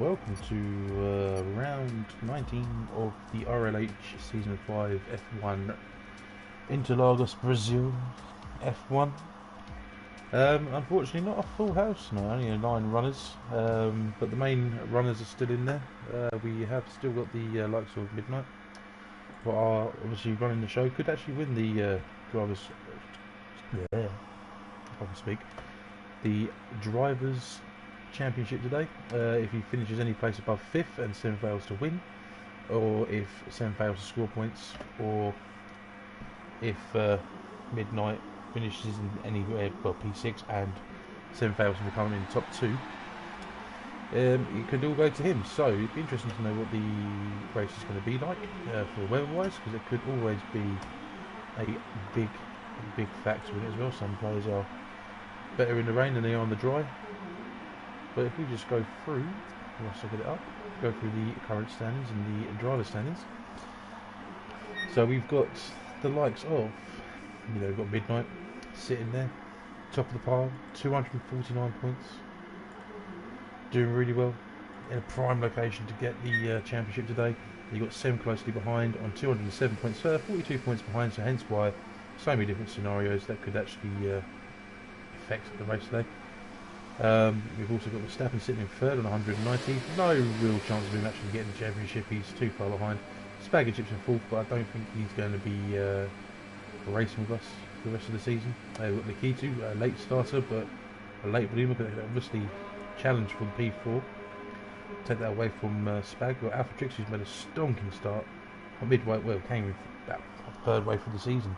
Welcome to round 19 of the RLH Season 5 F1 Interlagos, Brazil F1. Unfortunately not a full house tonight, only 9 runners, but the main runners are still in there. We have still got the likes of Midnight, who are obviously running the show, could actually win the drivers, if I can speak, the drivers championship today, if he finishes any place above 5th and 7 fails to win, or if 7 fails to score points, or if Midnight finishes in anywhere, well, P6 and 7 fails to become in the top 2, it could all go to him. So it'd be interesting to know what the race is going to be like for weather-wise, because it could always be a big factor in it as well. Some players are better in the rain than they are on the dry. But if we just go through, once I get it up, go through the current standings and the driver standings. So we've got the likes of, we've got Midnight sitting there, top of the pile, 249 points, doing really well, in a prime location to get the championship today. You've got Sem closely behind on 207 points, 42 points behind, so hence why so many different scenarios that could actually affect the race today. We've also got Verstappen sitting in 3rd on 190. No real chance of him actually getting the championship. He's too far behind. Spaghetti's in 4th, but I don't think he's going to be racing with us for the rest of the season. We've got Nikitu, a late starter, but a late bloomer, because they obviously challenge for the P4. Take that away from Spag. We've got Alpha Trix, who's made a stonking start. Midway, well, came about a third way through the season.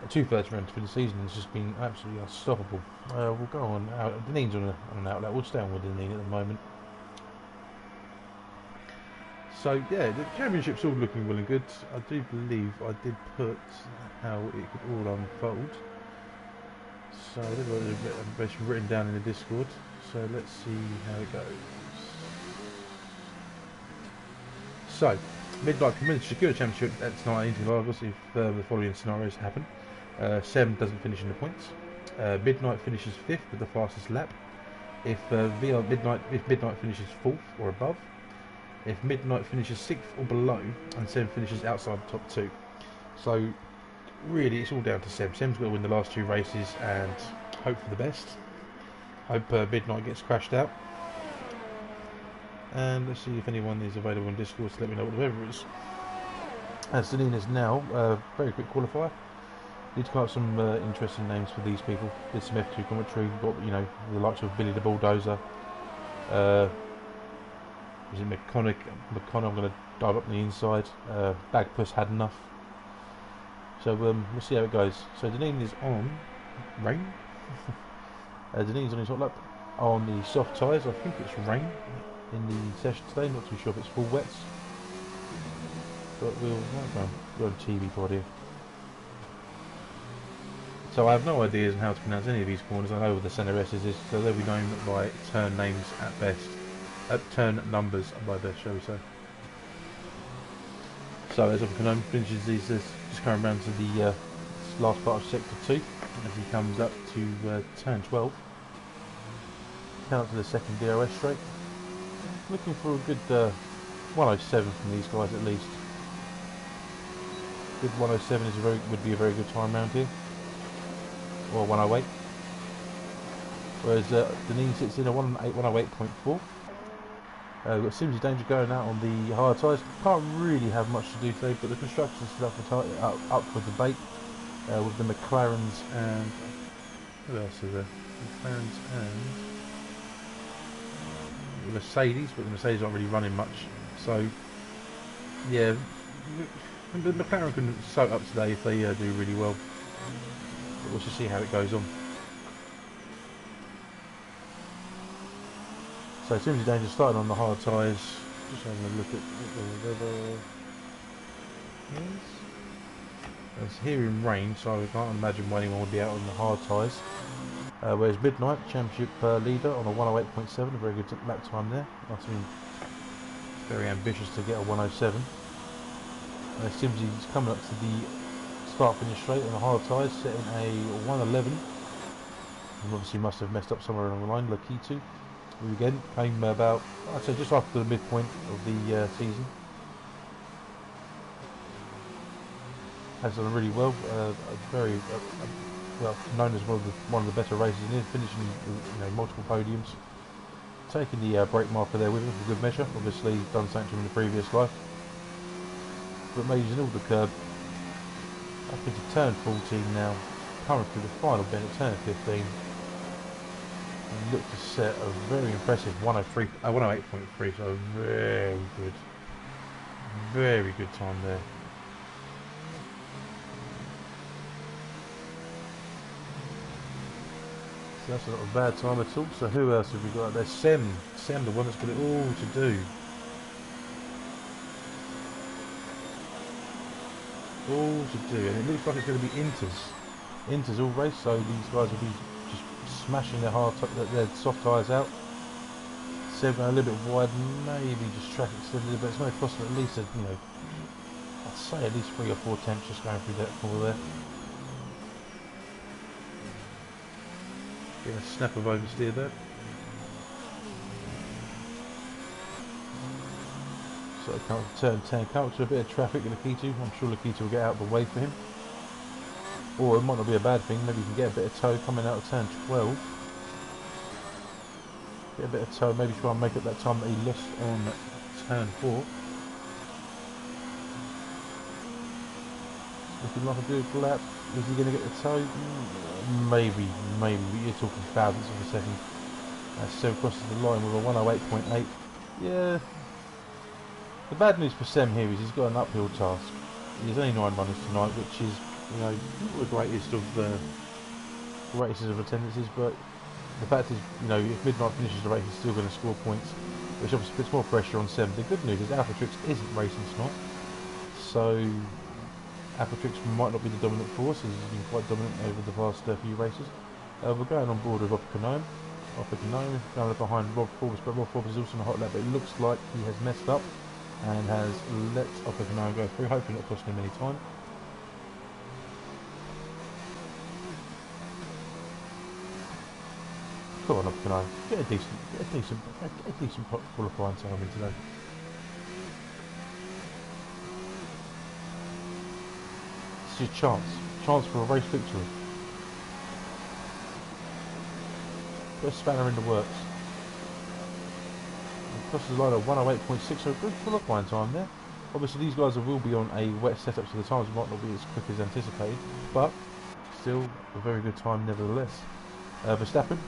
2/3 round for the season has just been absolutely unstoppable. We'll go on out. Danine's on an outlet. We'll stay on with Danine at the moment. So yeah, the championship's all looking well and good. I do believe I did put how it could all unfold. So there's a bit of information written down in the Discord. So let's see how it goes. So Midnight can win to secure the championship at tonight in Interlagos if the following scenarios happen. Sem doesn't finish in the points. Midnight finishes 5th with the fastest lap. If Midnight finishes 4th or above. If Midnight finishes 6th or below, and Sem finishes outside the top 2. So really, it's all down to Sem. Sem's got to win the last 2 races and hope for the best. Hope Midnight gets crashed out. And let's see if anyone is available on Discord to let me know what the weather is. As Danine is now, very quick qualifier. Need to come up with some interesting names for these people. Did some F2 commentary. Got the likes of Billy the Bulldozer. Was it McConnell? I'm going to dive up the inside. Bagpuss had enough. So we'll see how it goes. So Danine is on rain. Danine's on his hot lap on the soft tyres. I think it's rain in the session today. Not too sure if it's full wets, but we're on TV for you. So I have no ideas on how to pronounce any of these corners. I know what the centre S's is, so they'll be known by turn names at best. Turn numbers by best, shall we say. So as of known, finishes these just coming around to the last part of sector 2 as he comes up to turn 12. Down up to the second DRS straight. Looking for a good 107 from these guys at least. Good 107 would be a very good time round here. Or 108. Whereas Danine sits in a 108.4. We've got Simsy Danger going out on the hard tyres. Can't really have much to do today, but the construction's still up for debate with the McLarens and who else is there? McLarens and the Mercedes, but the Mercedes aren't really running much. So yeah, the McLaren can soak up today if they do really well. But we'll just see how it goes on. So Simsy Danger starting on the hard tyres. Just having a look at what the weather is. It's here in rain, so I can't imagine why anyone would be out on the hard tyres. Whereas Midnight, championship leader on a 108.7, a very good lap time there. Must have been very ambitious to get a 107. Simsy's coming up to the start finish straight on the hard tyres, setting a 111. And obviously must have messed up somewhere along the line. Lakitu again. Came about, I'd say, just after the midpoint of the season. Has done really well. Very well known as one of the better races in here, finishing multiple podiums. Taking the brake marker there with him for good measure. Obviously done something to him in the previous life, but using all the curb up into turn 14 now. Coming through the final bend at turn 15. And look to set a very impressive 108.3, so very good time there. So that's not a bad time at all. So who else have we got there? Sem, the one that's got it all to do. All to do, and it looks like it's going to be Inters all race, so these guys will be just smashing their their soft tyres out. Seb going a little bit wide, maybe just track extend a little bit. It's going to cost them at least I'd say at least 3 or 4 tenths just going through that corner there. Getting a snap of oversteer there. So come to turn 10, come up to a bit of traffic in Lakitu. I'm sure Lakitu will get out of the way for him. Or it might not be a bad thing, maybe you can get a bit of tow coming out of turn 12. Get a bit of tow, maybe try and make up that time that he lost on turn 4. Looking like a good lap. Is he going to get the tow? Maybe. You're talking thousandths of a second. Sem crosses the line with a 108.8. Yeah. The bad news for Sem here is he's got an uphill task. There's only 9 runners tonight, which is, not the greatest of attendances, but the fact is, if Midnight finishes the race, he's still going to score points, which obviously puts more pressure on Sem. The good news is Alphatrix isn't racing tonight, so Alphatrix might not be the dominant force, as he's been quite dominant over the past few races. We're going on board with Oppenheim. Going up behind Rob Forbes, but Rob Forbes is also in a hot lap, but it looks like he has messed up and has let Oppenheim go through, hopefully not costing him any time. Come on, Oppenheim, get a decent qualifying time in today. This is your chance for a race victory. Put a spanner in the works. Crosses the line at 108.6, so good qualifying time there. Obviously these guys will be on a wet setup, so the times might not be as quick as anticipated, but still a very good time nevertheless. Verstappen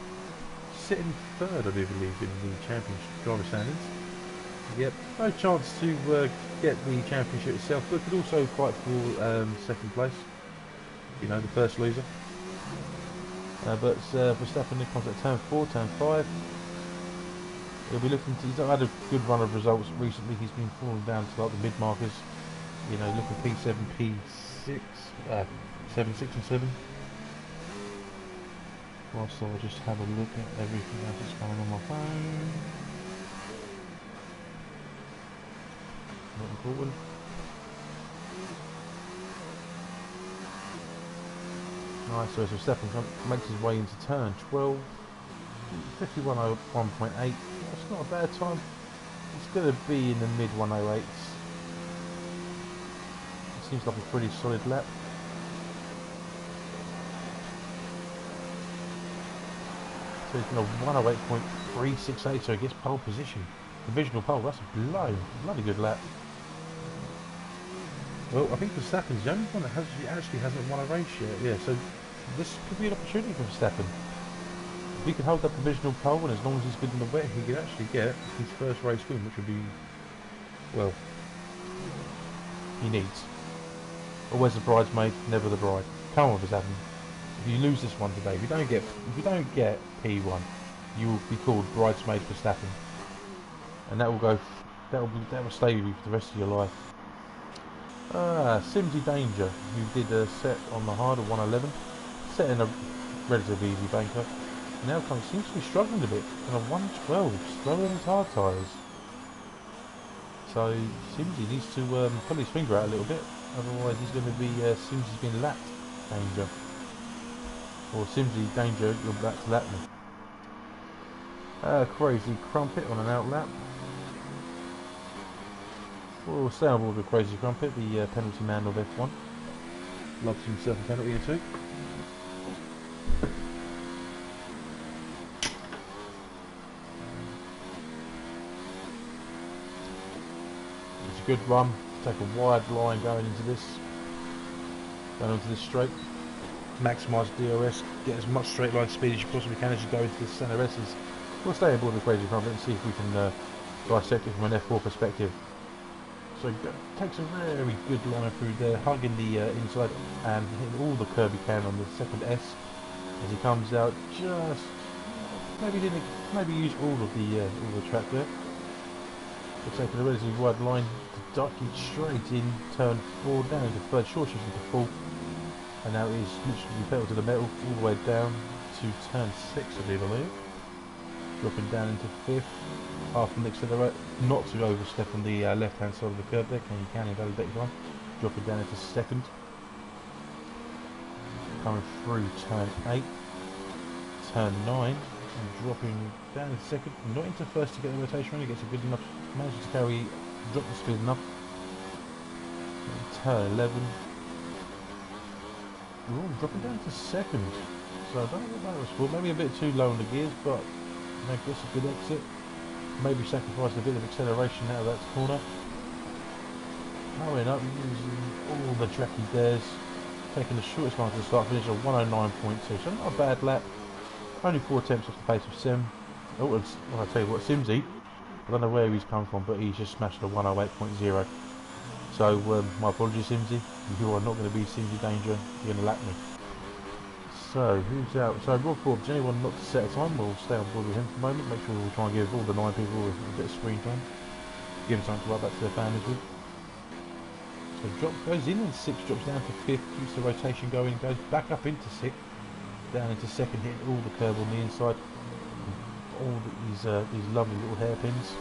sitting third, I do believe, in the championship driver standings. Yep, no chance to get the championship itself, but could also fight for second place. The first loser. But Verstappen comes at turn 4, turn 5. He'll be looking to. He's not had a good run of results recently. He's been falling down to like the mid markers. Looking P7, P6, 7, 6, and 7. Whilst I'll just have a look at everything else that's going on my phone. Not important. Nice, so Verstappen makes his way into turn 12. 51.1.8. That's not a bad time. It's going to be in the mid 108s. It seems like a pretty solid lap. So he's going to 108.368, so he gets pole position. Divisional pole, that's a bloody good lap. Well, I think Verstappen's the only one that actually hasn't won a race yet. Yeah, so this could be an opportunity for Verstappen. If he can hold that provisional pole, and as long as he's good in the wet, he could actually get his first race win, which would be, well, he needs. Always the bridesmaid, never the bride. Come on, Verstappen. If you lose this one today, if you don't get P1, you will be called bridesmaid Verstappen, and that will stay with you for the rest of your life. Simsy Danger, who did a set on the hard of 111, set in a relatively easy banker. Now seems to be struggling a bit on a 112, slower than his hard tyres. So Simsy needs to pull his finger out a little bit, otherwise he's going to be Simsy's been lapped Danger. Or Simsy Danger, you're back to lap me. Crazy Crumpet on an outlap. We'll stay on board with Crazy Crumpet, the penalty man of F1. Loves himself a penalty or two. It's a good run. Take a wide line going into this. Going onto this straight. Maximise DRS. Get as much straight line speed as you possibly can as you go into the centre S's. We'll stay on board with Crazy Crumpet and see if we can dissect it from an F4 perspective. So takes a very good line through there, hugging the inside and hitting all the curb he can on the second S as he comes out. Just maybe use all the track there. We're taking a relatively wide line to duck it straight in turn 4 down into third, short shift into fourth, and now he's literally pedal to the metal all the way down to turn 6, I believe. Dropping down into fifth. Half an accelerator, not to overstep on the left hand side of the curb there, you can invalidate time. Dropping down into second. Coming through turn 8, turn 9, and dropping down into second. Not into first to get the rotation run, he gets a good enough, manages to drop the speed enough. And turn 11. Ooh, dropping down to second. So I don't know what that was for, maybe a bit too low on the gears, but maybe that's a good exit. Maybe sacrifice a bit of acceleration out of that corner. Powering up, using all the track he dares. Taking the shortest line to the start finish of 109.2. So not a bad lap. Only 4 attempts off the pace of Sim. Oh, well, I'll tell you what, Simsy, I don't know where he's come from, but he's just smashed a 108.0. So my apologies, Simsy. You are not going to be Simsy Danger. You're going to lap me. So, who's out? So, Rob Forbes, anyone not to set a time, we'll stay on board with him for the moment. Make sure we'll try and give all the 9 people a bit of screen time. Give them time to ride back to their families with. So, drop goes in and 6 drops down to 5th, keeps the rotation going, goes back up into 6th, down into 2nd, hitting all the curb on the inside. All these lovely little hairpins.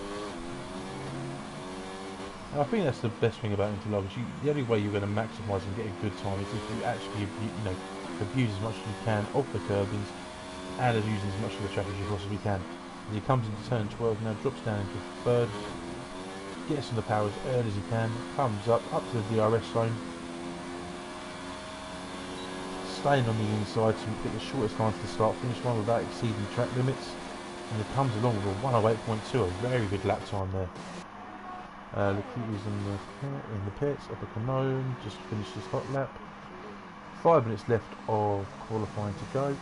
And I think that's the best thing about interlagers. The only way you're going to maximise and get a good time is if you actually, abuse as much as you can of the curbings and as using as much of the track as you possibly can. And he comes into turn 12 now, drops down into third, gets on the power as early as he can, comes up to the DRS zone, staying on the inside to get the shortest line to the start finish line without exceeding track limits, and it comes along with a 108.2, a very good lap time there. Lakita's in the pits, up a Canone, just finished his hot lap. 5 minutes left of qualifying to go.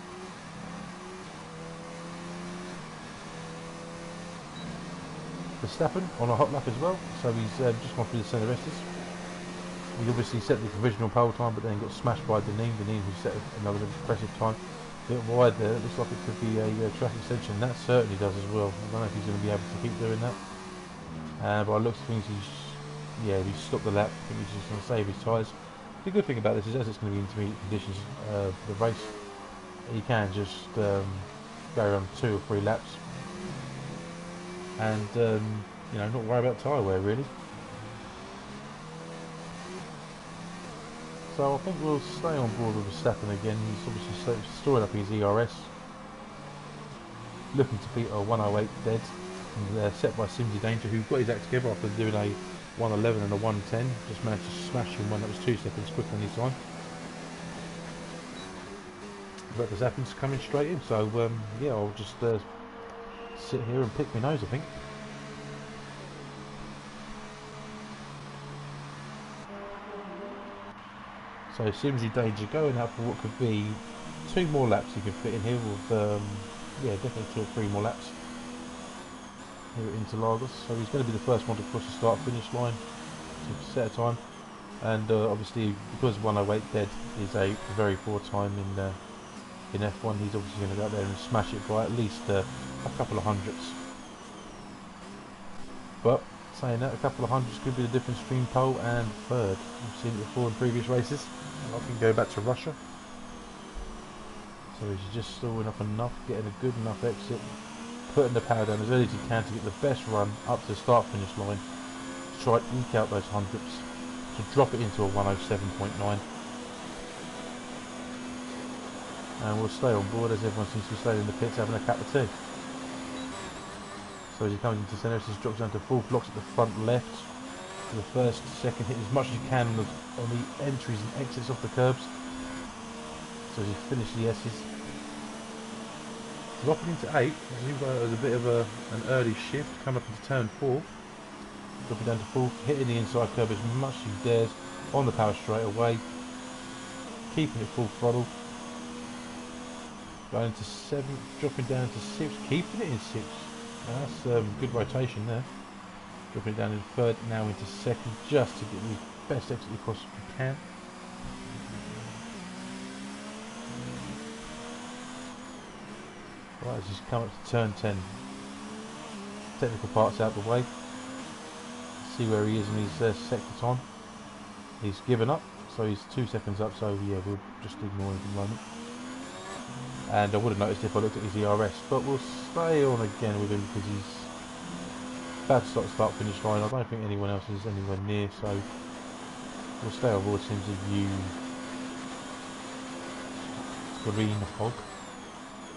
Verstappen on a hot lap as well, so he's just gone through the centre Estes. He obviously set the provisional pole time, but then got smashed by Deneen who set another impressive time. A bit wide there, it looks like it could be a track extension. That certainly does as well. I don't know if he's going to be able to keep doing that. But I look at things, he's stopped the lap. I think he's just going to save his tyres. The good thing about this is, as it's going to be intermediate conditions for the race, you can just go around 2 or 3 laps and not worry about tyre wear really. So I think we'll stay on board with Verstappen again. He's obviously storing up his ERS, looking to beat a 108 dead, and set by Simsy Danger, who got his act together after doing a 111 and a 110, just managed to smash him one that was 2 seconds quicker than his time. But Verstappen's coming straight in, so I'll just sit here and pick my nose, I think. So Simsy Danger going out for what could be 2 more laps he can fit in here with, definitely 2 or 3 more laps here at Interlagos. So he's going to be the first one to cross the start-finish line to set a time. And obviously, because 108 dead is a very poor time in F1, he's obviously going to go out there and smash it by at least a couple of hundredths. But saying that, a couple of hundreds could be the difference between pole and third. We've seen it before in previous races. I can go back to Russia. So he's just stalling up enough, getting a good enough exit, putting the power down as early as he can to get the best run up to the start-finish line, to try and eke out those hundredths, to drop it into a 107.9. And we'll stay on board as everyone seems to be staying in the pits having a cup of tea. So as he comes into centre, he drops down to full blocks at the front left. For the first, second, hit as much as you can on the entries and exits off the curbs. So as he finishes the S's. Dropping into 8, it seems like it was a bit of an early shift, coming up into turn 4. Dropping down to full, hitting the inside curb as much as he dares, on the power straight away. Keeping it full throttle. Going into 7, dropping down to 6, keeping it in 6. Now that's good rotation there. Dropping it down in third, now into second, just to get the best exit you possibly can. Right, as he's come up to turn 10. Technical parts out the way. See where he is in his sector time. He's given up, so he's 2 seconds up, so yeah, we'll just ignore him for the moment. And I would have noticed if I looked at his ERS, but we'll stay on again with him because he's about to start finish line. I don't think anyone else is anywhere near, so we'll stay on board. Seems a U green hog.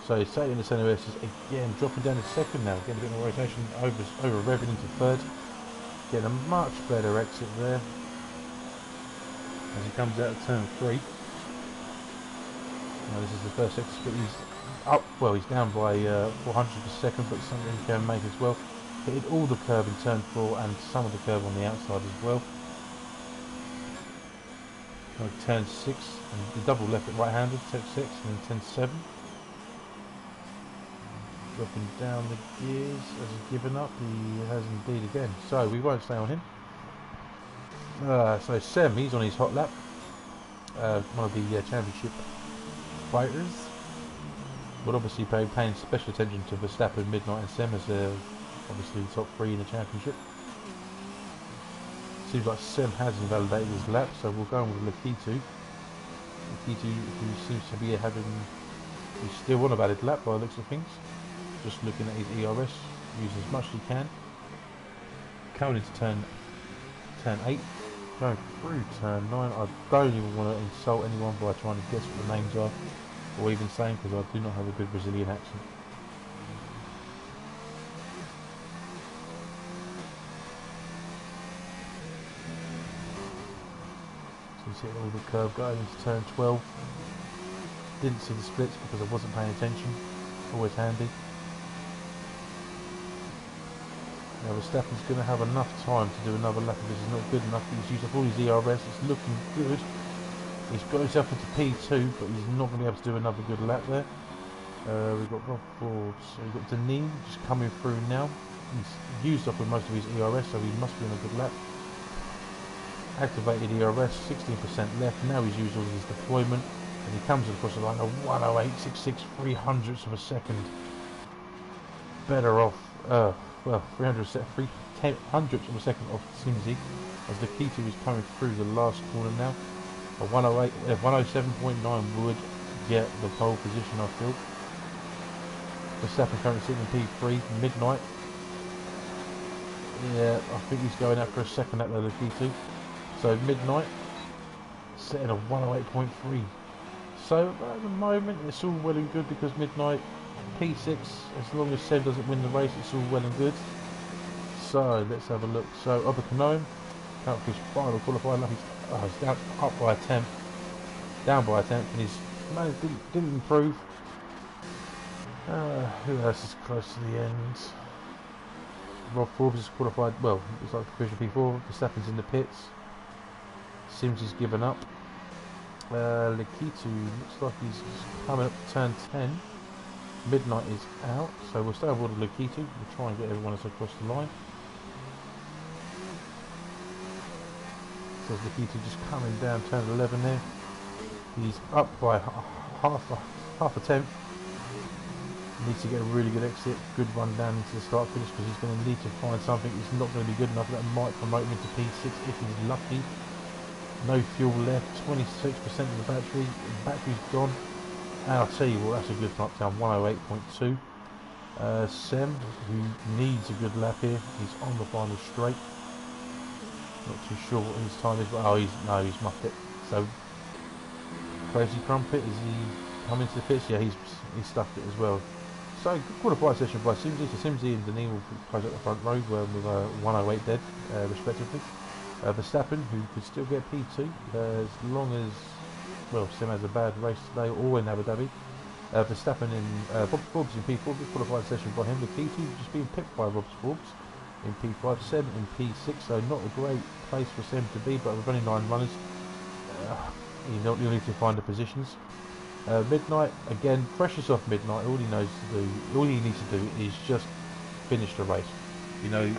So he's staying in the centre S again, dropping down to second now, getting a bit more rotation, over revving into third, getting a much better exit there as he comes out of turn 3. Now this is the first exit, but he's up, well he's down by 400 per second, but something he can make as well. Hit all the curb in turn 4 and some of the curb on the outside as well. Turn 6, and the double left at right-handed, turn 6 and then turn 7. Dropping down the gears as he's given up, he has indeed again. So we won't stay on him. So Sem, he's on his hot lap. One of the championship fighters. But obviously paying special attention to Verstappen, Midnight and Sem as obviously top 3 in the championship. Seems like Sem has invalidated his lap, so we'll go on with Lakitu. Lakitu, who seems to be he's still on a valid lap by the looks of things. Just looking at his ERS, use as much as he can. Coming into turn 8, going through turn 9. I don't even want to insult anyone by trying to guess what the names are, or even saying, because I do not have a good Brazilian accent. So you see all the curve going into turn 12. Didn't see the splits because I wasn't paying attention. Always handy. Now Verstappen's going to have enough time to do another lap if this is not good enough. He's used up all his ERS, it's looking good. He's got himself into P2, but he's not going to be able to do another good lap there. We've got Rob Forbes, so we've got Denis just coming through now. He's used up with most of his ERS, so he must be on a good lap. Activated ERS, 16% left. Now he's used all his deployment, and he comes across the line of 108.66, 300ths of a second. Better off. Well, 300ths of a second off Simsy as the Lakitu is coming through the last corner now. A 107.9 would get the pole position, I feel. Verstappen currently sitting in P3, Midnight. Yeah, I think he's going out for a second lap there, Lakitu. So Midnight setting a 108.3. So at the moment it's all well and good because Midnight P6, as long as Seb doesn't win the race, it's all well and good. So let's have a look. So Obakanoim, out for his final qualifying lap, he's down up by a tenth, down by a tenth, and his man didn't improve. Who else is close to the end? Rob Forbes is qualified. Well, it's like Division P4. Verstappen's in the pits. Seems he's given up. Lakitu looks like he's coming up to turn 10. Midnight is out, so we'll stay on board with Lakitu. We'll try and get everyone else across the line. So Lakitu just coming down turn 11 there. He's up by half a tenth. Needs to get a really good exit, good run down into the start finish because he's going to need to find something that's not going to be good enough that might promote him into P6 if he's lucky. No fuel left, 26% of the battery. The battery's gone. And I'll tell you what, that's a good knockdown, 108.2. Sem, who needs a good lap here, he's on the final straight. Not too sure what his time is, but he's muffed it. So, Crazy Crumpet, is he coming to the pits? Yeah, he's stuffed it as well. So, good qualified session by Simsy. So Simsy and Denis will close up the front row with 108 dead, respectively. Verstappen, who could still get P2 as long as, well, Sim has a bad race today or in Abu Dhabi. Verstappen in Forbes in P4, good qualified session by him. The P2 just being picked by Forbes in P5, Sem in P6, so not a great place for Sem to be, but with only 9 runners, you'll need to find the positions. Midnight, again, precious off Midnight. All he needs to do is just finish the race. You know,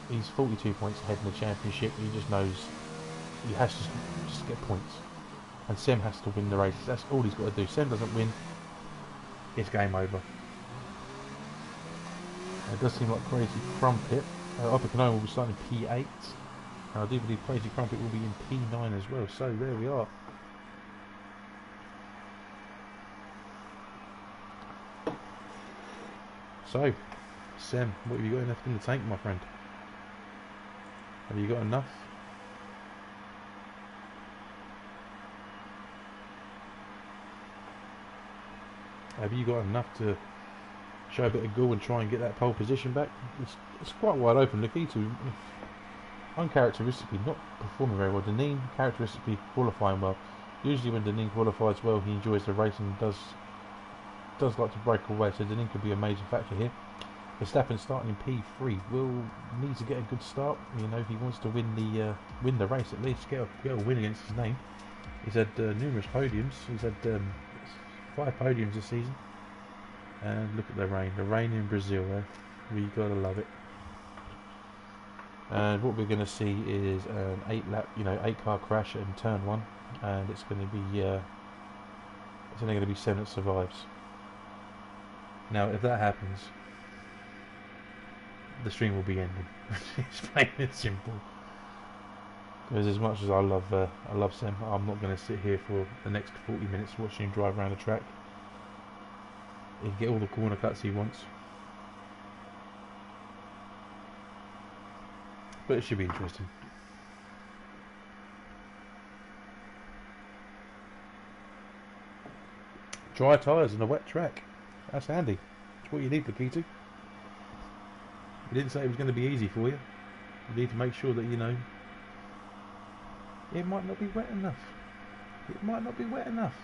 he's 42 points ahead in the championship. He just knows he has to just get points, and Sem has to win the race. That's all he's got to do. Sem doesn't win, it's game over. It does seem like Crazy Crumpet. Upper Canone will be starting in P8, and I do believe Crazy Crumpet will be in P9 as well. So there we are. So, Sem, what have you got left in the tank, my friend? Have you got enough? Have you got enough to show a bit of gall and try and get that pole position back? It's quite wide open. Lukitu, uncharacteristically, not performing very well. Denis, characteristically qualifying well. Usually when Denis qualifies well, he enjoys the race and does like to break away, so Denis could be a major factor here. Verstappen starting in P3 will need to get a good start. You know, if he wants to win the race, at least get a win against his name. He's had numerous podiums. He's had 5 podiums this season. And look at the rain in Brazil. We gotta love it. And what we're going to see is an 8 car crash in turn 1, and it's going to be it's only going to be 7 that survives. Now, if that happens, the stream will be ending. It's plain and simple. Because as much as I love Sem, I'm not going to sit here for the next 40 minutes watching him drive around the track. He can get all the corner cuts he wants. But it should be interesting. Dry tyres on a wet track. That's handy. That's what you need, Lukitu. He didn't say it was going to be easy for you. You need to make sure that you know it might not be wet enough. It might not be wet enough.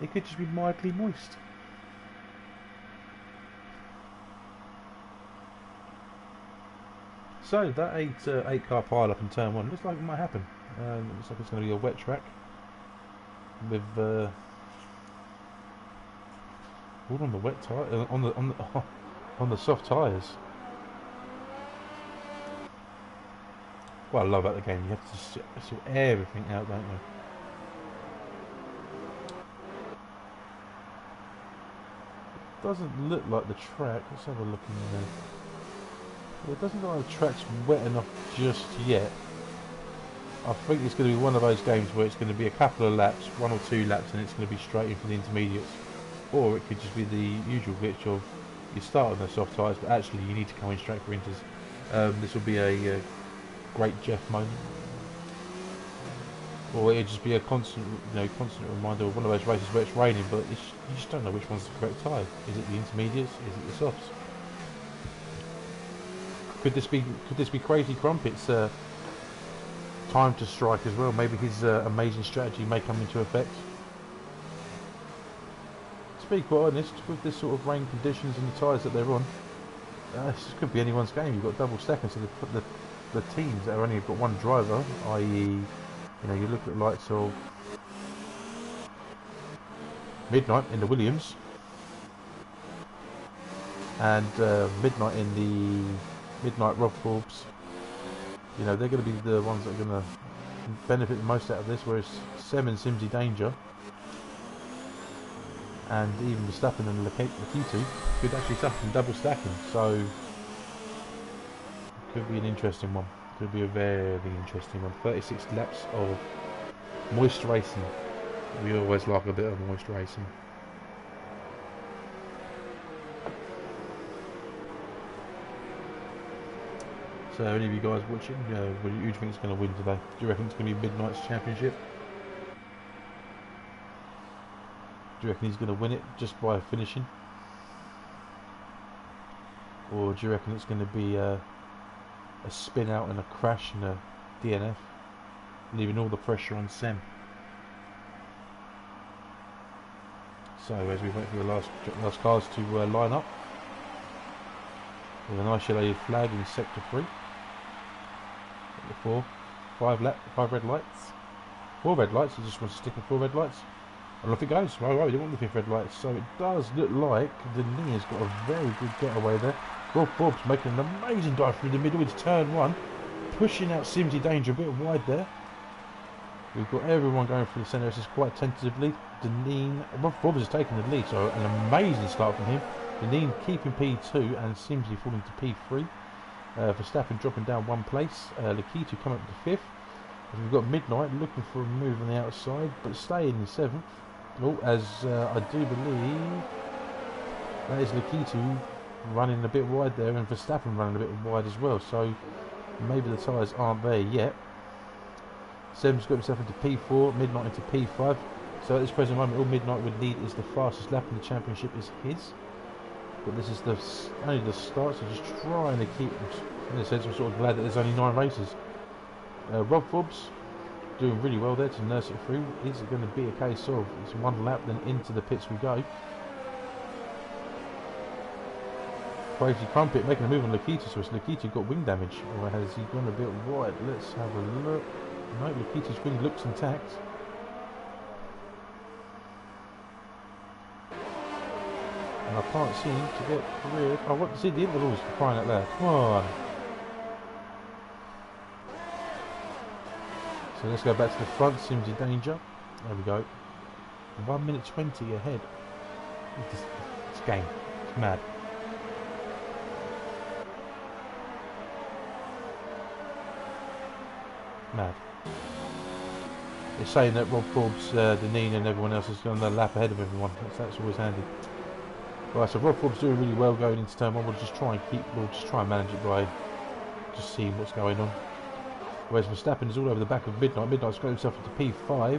It could just be mildly moist. So that 8 car pile up in turn 1 looks like it might happen. Looks like it's going to be a wet track with all on the wet tire on the soft tyres. What I love about the game, you have to sort everything out, don't you? It doesn't look like the track. Let's have a look in there. Well, it doesn't look like the track's wet enough just yet. I think it's going to be one of those games where it's going to be a couple of laps, 1 or 2 laps, and it's going to be straight in for the intermediates. Or it could just be the usual glitch of you start on the soft tyres, but actually you need to come in straight for inters. This will be a great Jeff moment. Or it'll just be a constant reminder of one of those races where it's raining, but you just don't know which one's the correct tyre. Is it the intermediates? Is it the softs? Could this be Crazy Crumpet's time to strike as well? Maybe his amazing strategy may come into effect. To be quite honest, with this sort of rain conditions and the tyres that they're on, this could be anyone's game. You've got double stacking, so the teams that have only got one driver, i.e., you look at the likes of Midnight in the Williams and Midnight in the Midnight Rob Forbes. They're going to be the ones that are going to benefit the most out of this, whereas Sem and Simsy Danger and even Verstappen and Lukitu could actually suffer from double stacking, so it could be an interesting one. Could be a very interesting one. 36 laps of moist racing. We always like a bit of moist racing. So any of you guys watching, what do you think is going to win today? Do you reckon it's going to be Midnight's championship? Do you reckon he's going to win it just by finishing? Or do you reckon it's going to be a spin out and a crash and a DNF, leaving all the pressure on Sem? So as we wait for the last cars to line up, with an isolated flag in sector 3. Five red lights. 4 red lights, he just wants to stick with 4 red lights. And off it goes. Right, we didn't want the 5th red light. So it does look like Denis has got a very good getaway there. Rob Forbes making an amazing dive through the middle into turn 1. Pushing out Simsy Danger a bit wide there. We've got everyone going through the centre. This is quite tentatively. Rob Forbes has taken the lead, so an amazing start from him. Denis keeping P2 and Simsy falling to P3. Verstappen dropping down 1 place. Lakitu coming up to 5th. We've got Midnight looking for a move on the outside, but staying in 7th. Oh, as I do believe that is Lakitu running a bit wide there, and Verstappen running a bit wide as well. So maybe the tyres aren't there yet. Sem's got himself into P4, Midnight into P5. So at this present moment, all Midnight would need is the fastest lap in the championship is his. But this is only the start, so just trying to keep. In a sense, I'm sort of glad that there's only 9 races. Rob Forbes doing really well there to nurse it through. Is it going to be a case of it's 1 lap, then into the pits we go? Crazy Crumpet making a move on Lakitu, so it's Lakitu got wing damage, or has he gone a bit wide? Let's have a look. No, Lakitu's wing looks intact. And I can't seem to get rid. I want to see the intervals for crying out loud. Come on. So let's go back to the front. Simsy Danger. There we go. 1 minute 20 ahead. It's game. It's mad. Mad. It's saying that Rob Forbes, Denis and everyone else is on the lap ahead of everyone. That's always handy. Right, so Rob Forbes doing really well going into turn 1. We'll just try and manage it by just seeing what's going on. Whereas Verstappen is all over the back of Midnight. Midnight's got himself into P5.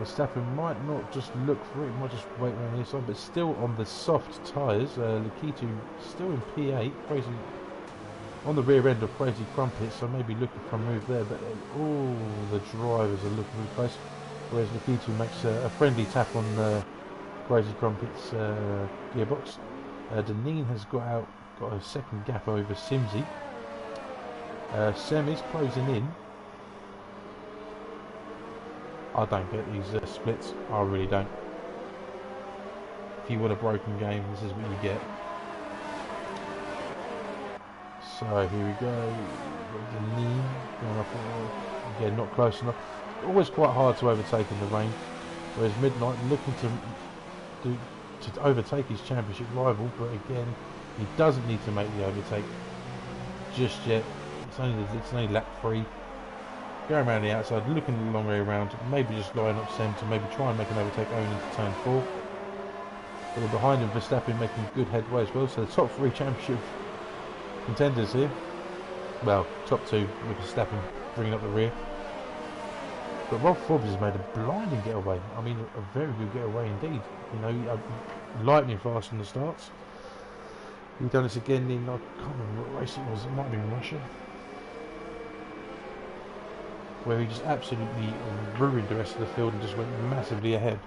Verstappen might not just look for it, he might just wait around the inside, but still on the soft tyres. Lakitu still in P8, crazy on the rear end of Crazy Crumpet, so maybe looking for a move there, but all the drivers are looking really close. Whereas Lakitu makes a friendly tap on Crazy Crumpet's gearbox. Denis has got a second gap over Simsy. Sem is closing in. I don't get these splits. I really don't. If you want a broken game, this is what you get. So here we go. Denis going up again, not close enough. Always quite hard to overtake in the rain. Whereas Midnight looking to overtake his championship rival, but again, he doesn't need to make the overtake just yet. It's only lap 3. Going around the outside, looking the long way around, maybe just line up Sem to maybe try and make an overtake going into turn 4. But behind him, Verstappen making good headway as well. So the top 3 championship contenders here. Well, top 2 with Verstappen bringing up the rear. But Rob Forbes has made a blinding getaway. I mean, a very good getaway indeed. You know, lightning fast in the starts. He's done this again in, I can't remember what race it was. It might have been Russia, where he just absolutely ruined the rest of the field and just went massively ahead.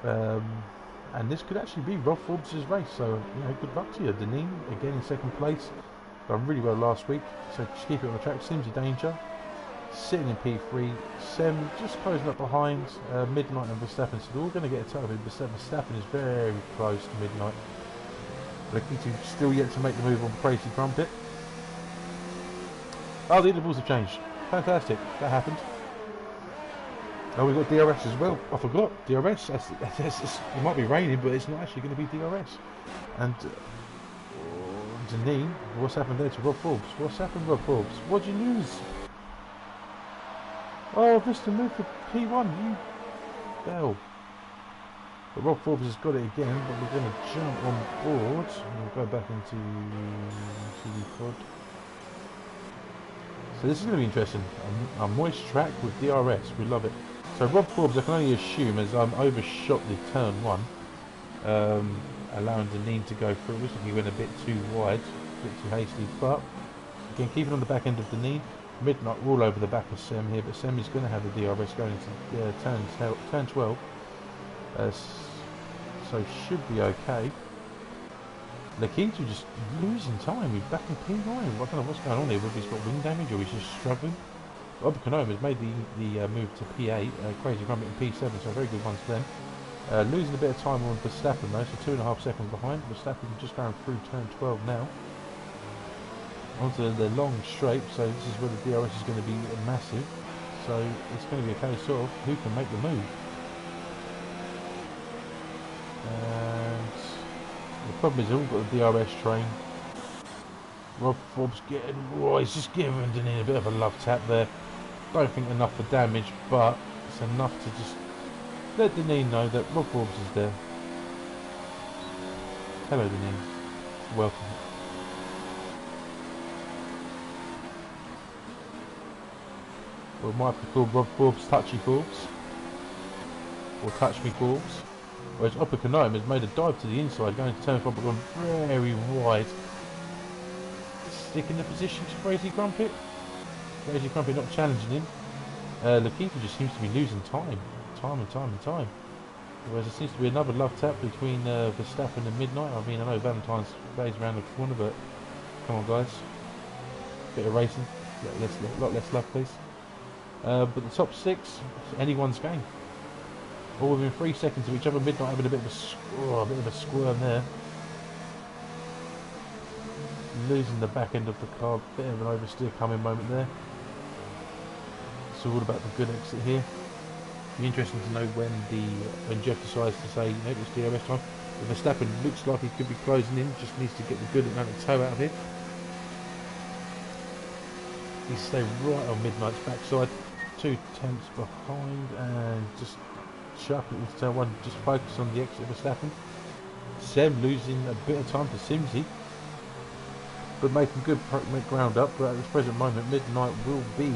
And this could actually be Rob Forbes' race, so you know, good luck to you. Denis again in 2nd place, done really well last week, so just keep it on the track. Simsy Danger sitting in P3, Sem just closing up behind. Midnight and Verstappen, so they're all going to get a total. Verstappen is very close to Midnight. Lakitu still yet to make the move on Crazy Crumpet. Oh, the intervals have changed. Fantastic, that happened. Oh, we've got DRS as well. I forgot DRS. It might be raining, but it's not actually going to be DRS. And Denis, what's happened there to Rob Forbes? What's happened, Rob Forbes? What'd you lose? Oh, Mr. Move for P1, you bell. But Rob Forbes has got it again, but we're going to jump on board. We'll go back into TV pod. So this is going to be interesting. A moist track with DRS, we love it. So Rob Forbes, I can only assume, as overshot the turn one, allowing Deneen to go through. Looks like he went a bit too wide, a bit too hasty. But again, keeping on the back end of Deneen. Midnight all over the back of Sem here, but Sem is going to have the DRS going into turn 12, so should be okay. Lakitu just losing time. He's back in P9. I don't know what's going on here. Whether he's got wing damage or he's just struggling. Oberkonoma has made the move to P8. Crazy Grumpet in P7, so a very good one to them. Losing a bit of time on Verstappen though, so 2.5 seconds behind. Verstappen just going through turn 12 now. Onto the long straight, so this is where the DRS is going to be massive. So it's going to be a case of who can make the move. And the problem is they've all got the DRS train. Rob Forbes getting, oh, he's just giving Deneen a bit of a love tap there. Don't think enough for damage, but it's enough to just let Deneen know that Rob Forbes is there. Hello Deneen, welcome. Or it might be called Rob Forbes Touchy Forbes, or Touch Me Forbes. Whereas Oberkonoma has made a dive to the inside, going to turn 5, but gone very wide. Sticking the position to Crazy Grumpet. Crazy Grumpet not challenging him. Lakitu just seems to be losing time. Whereas there seems to be another love tap between Verstappen and Midnight. I mean, I know Valentine's Day's around the corner, but come on guys. Bit of racing. A lot less love please. But the top 6, anyone's game. All within 3 seconds of each other. Midnight having a bit of a squirm there. Losing the back end of the car. Bit of an oversteer coming moment there. It's all about the good exit here. Be interesting to know when Jeff decides to say, you know, it's DRS time. If Verstappen looks like he could be closing in, just needs to get the good amount of toe out of it. He stay right on Midnight's backside. 2 tenths behind and just sharp it into turn 1, just focus on the exit of Verstappen. Sem losing a bit of time to Simsy, but making good ground up. But at this present moment, Midnight will be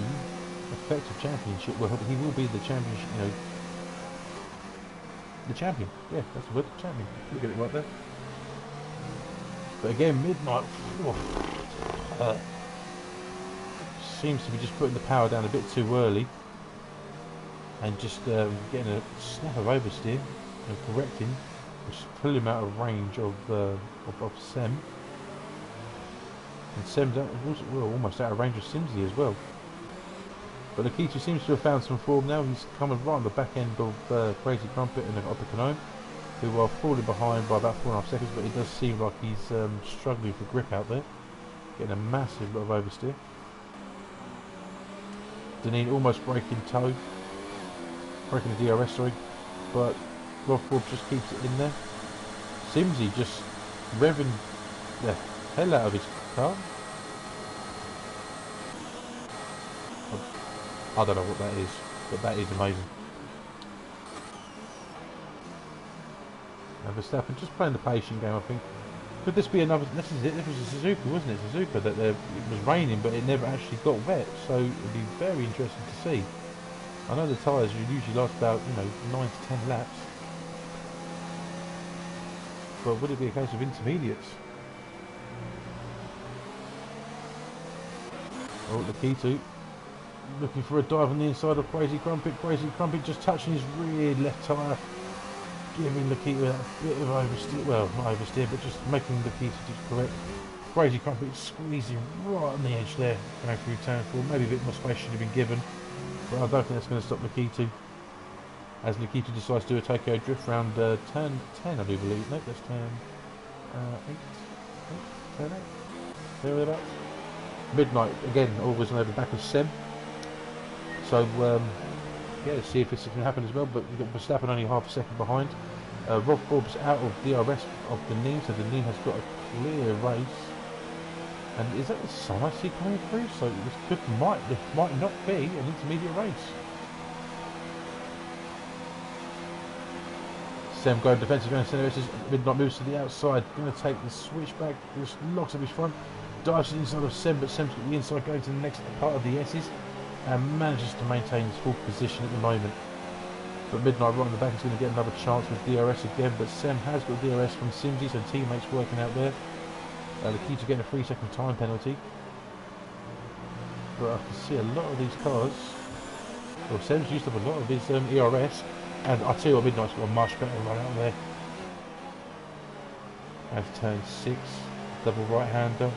effective championship. Well, he will be the championship. You know, the champion. Yeah, that's the word. Champion. Look at it right there. But again, Midnight seems to be just putting the power down a bit too early. And just getting a snap of oversteer and correcting, which pulled him out of range of Sem. And Sem's almost out of range of Simsy as well. But Lakitu seems to have found some form now. He's coming right on the back end of Crazy Grumpet and Oberkonoma, who are falling behind by about 4.5 seconds, but it does seem like he's struggling for grip out there. Getting a massive lot of oversteer. Deneen almost breaking toe. Breaking the DRS, sorry, but Rob Forbes just keeps it in there. Simsy just revving the hell out of his car. I don't know what that is, but that is amazing. And Verstappen just playing the patient game, I think. Could this be another? This is it. This was a Suzuka, wasn't it? Suzuka that it was raining, but it never actually got wet. So it'd be very interesting to see. I know the tyres usually last about, you know, 9 to 10 laps. But would it be a case of intermediates? Oh, Lakitu looking for a dive on the inside of Crazy Grumpet. Crazy Grumpet just touching his rear left tyre, giving Lakitu a bit of oversteer. Well, not oversteer, but just making Lakitu just correct. Crazy Grumpet squeezing right on the edge there, going through turn 4. Maybe a bit more space should have been given. But I don't think that's going to stop Lakitu, as Lakitu decides to do a Tokyo drift round turn 10, I do believe. No, that's turn 8. Turn 8. Thereabouts. Midnight again, always over the back of Sem. So yeah, let's see if this can happen as well. But we've got Verstappen only half a second behind. Rob Forbes out of DRS of Deneen, so Deneen has got a clear race. And is that the sun I see coming through? So this might not be an intermediate race. Sem going defensive, going center. Midnight moves to the outside, going to take the switchback. Just locks up his front, dives to the inside of Sem, but Sem's got the inside going to the next part of the S's, and manages to maintain his full position at the moment. But Midnight right on the back is going to get another chance with DRS again, but Sem has got DRS from Simsy, so teammates working out there. The key to getting a 3-second time penalty. But I can see a lot of these cars. Well, Sem's used up a lot of his ERS, and I tell you what, Midnight's got a much better run out there. Have turn 6, double right-hander.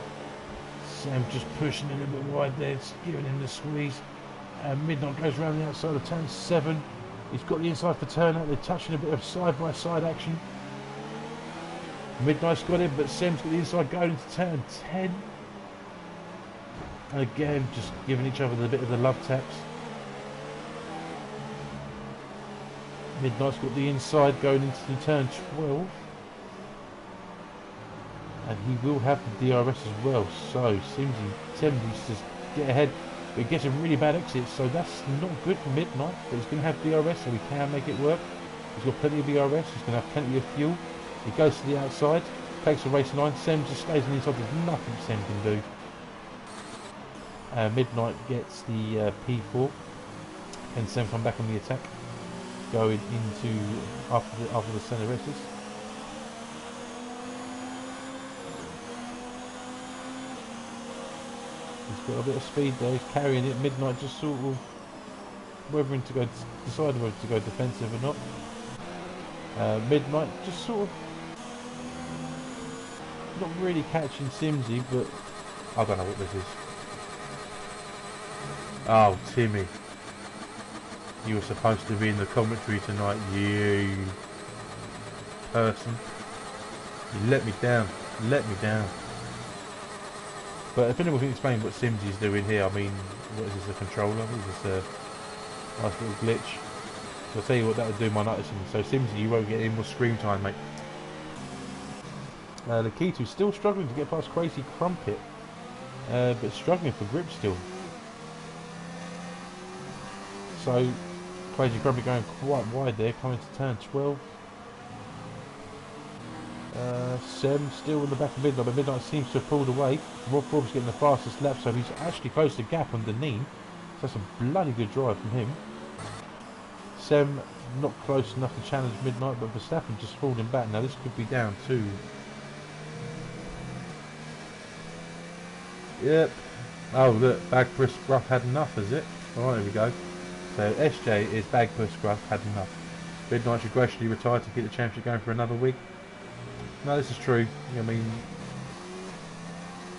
Sem just pushing in a bit wide there, giving him the squeeze. And Midnight goes around the outside of turn 7. He's got the inside for turn out. They're touching a bit of side-by-side action. Midnight's got it, but Sem's got the inside going into turn 10. And again, just giving each other a bit of the love taps. Midnight's got the inside going into the turn 12. And he will have the DRS as well. So Sem needs to get ahead. But he gets a really bad exit, so that's not good for Midnight. But he's going to have DRS, so he can make it work. He's got plenty of DRS, he's going to have plenty of fuel. He goes to the outside, takes a race line. Sem just stays on the inside, there's nothing Sem can do. Midnight gets the P4. And Sem come back on the attack, going into after the centre S's. He's got a bit of speed there, he's carrying it. Midnight just sort of deciding whether to go defensive or not. Midnight just sort of not really catching Simsy, but I don't know what this is. Oh, Timmy, you were supposed to be in the commentary tonight, you person. You let me down, But if anyone can explain what Simsy's doing here, I mean, what is this, a controller? Is this a nice little glitch? So I'll tell you what, that would do my noticing. So Simsy, you won't get any more screen time, mate. The Key2 still struggling to get past Crazy Crumpet, but struggling for grip still. So Crazy Crumpet going quite wide there, coming to turn 12. Sem still in the back of Midnight, but Midnight seems to have pulled away. Rob Forbes getting the fastest lap, so he's actually closed the gap on Deneen. So that's a bloody good drive from him. Sem not close enough to challenge Midnight, but Verstappen just falling back. Now this could be down to... Yep. Oh look, Bagpuss Scruff had enough, is it? Alright, there we go. So SJ is Bagpuss Scruff had enough. Midnight should graciously retire to keep the championship going for another week. No, this is true. I mean,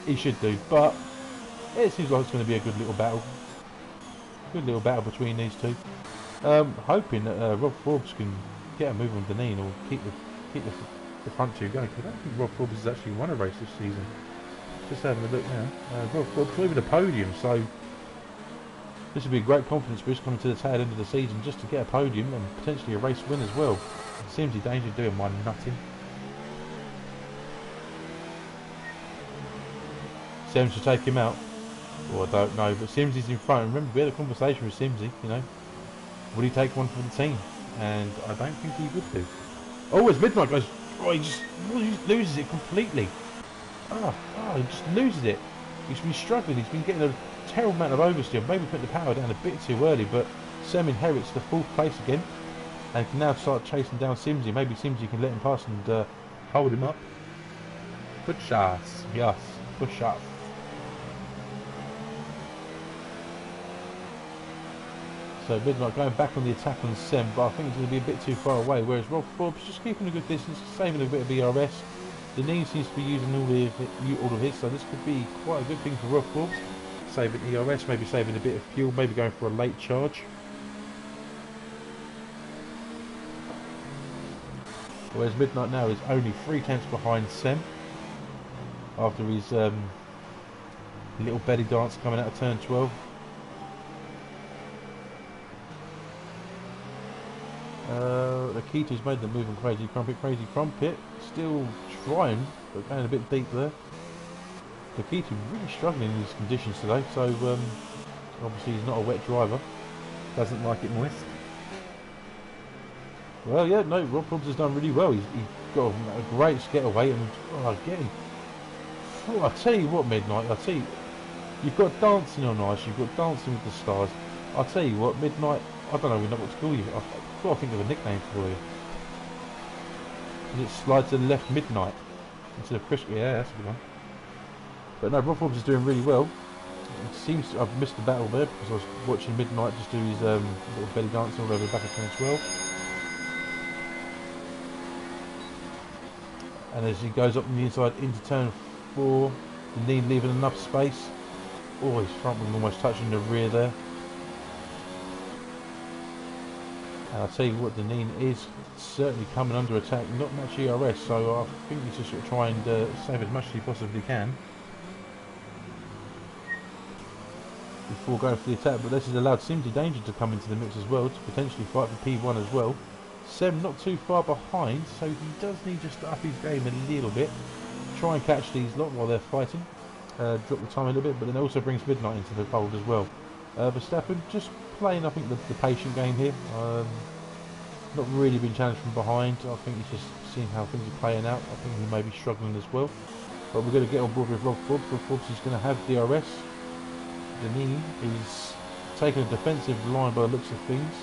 he should do, but it seems like it's going to be a good little battle. Good little battle between these two. Hoping that Rob Forbes can get a move on Deneen or keep the front two going. Because I don't think Rob Forbes has actually won a race this season. Just having a look now. Rob Forbes not even a podium, so this would be a great confidence boost coming to the tail end of the season just to get a podium and potentially a race win as well. It seems he's dangerous doing one nutting. Sem should take him out. Well, I don't know, but Simsy's in front. Remember, we had a conversation with Simsy, you know. Would he take one for the team? And I don't think he would do. Oh, as Midnight goes, oh, he just loses it completely. He just loses it. He's been struggling, he's been getting a terrible amount of oversteer. Maybe put the power down a bit too early, but Sem inherits the 4th place again and can now start chasing down Simsy. Maybe Simsy can let him pass and hold him up. Good shots, yes, good shots. So Midnight going back on the attack on Sem, but I think it's going to be a bit too far away, whereas Rob Forbes just keeping a good distance, saving a bit of ERS. Deneen seems to be using all of his, so this could be quite a good thing for Rob Forbes. Saving ERS, maybe saving a bit of fuel, maybe going for a late charge. Whereas Midnight now is only 3 tenths behind Sem after his little belly dance coming out of turn 12. The Keyto's made the move on Crazy Crumpet. Crazy Crumpet still trying, but going a bit deep there. The Keyto really struggling in these conditions today, so obviously he's not a wet driver. Doesn't like it moist. Well, yeah, no, Rob Forbes has done really well. He's got a great getaway, and again, I tell you what, Midnight, I tell you, you've got dancing on ice, you've got dancing with the stars. I tell you what, Midnight, I don't know what to call you. I've got to think of a nickname for you. Is it slide to the left midnight instead of Chris? Yeah, that's a good one. But no, Rob Forbes is doing really well. It seems to, I've missed the battle there because I was watching Midnight just do his little belly dance all over the back of turn 12. And as he goes up on the inside into turn 4, the knee leaving enough space. Oh, his front wing almost touching the rear there. And I'll tell you what, the knee is certainly coming under attack. Not much ERS, so I think he's just sort of trying to save as much as he possibly can before going for the attack. But this has allowed Simsy Danger to come into the mix as well, to potentially fight for P1 as well. Sem not too far behind, so he does need just to up his game a little bit. Try and catch these lot while they're fighting. Drop the time a little bit, but then also brings Midnight into the fold as well. Verstappen just playing, I think, the patient game here. Not really been challenged from behind. I think he's just seeing how things are playing out. I think he may be struggling as well. But we're going to get on board with Rob Forbes. Rob Forbes is going to have DRS. Deneen is taking a defensive line by the looks of things.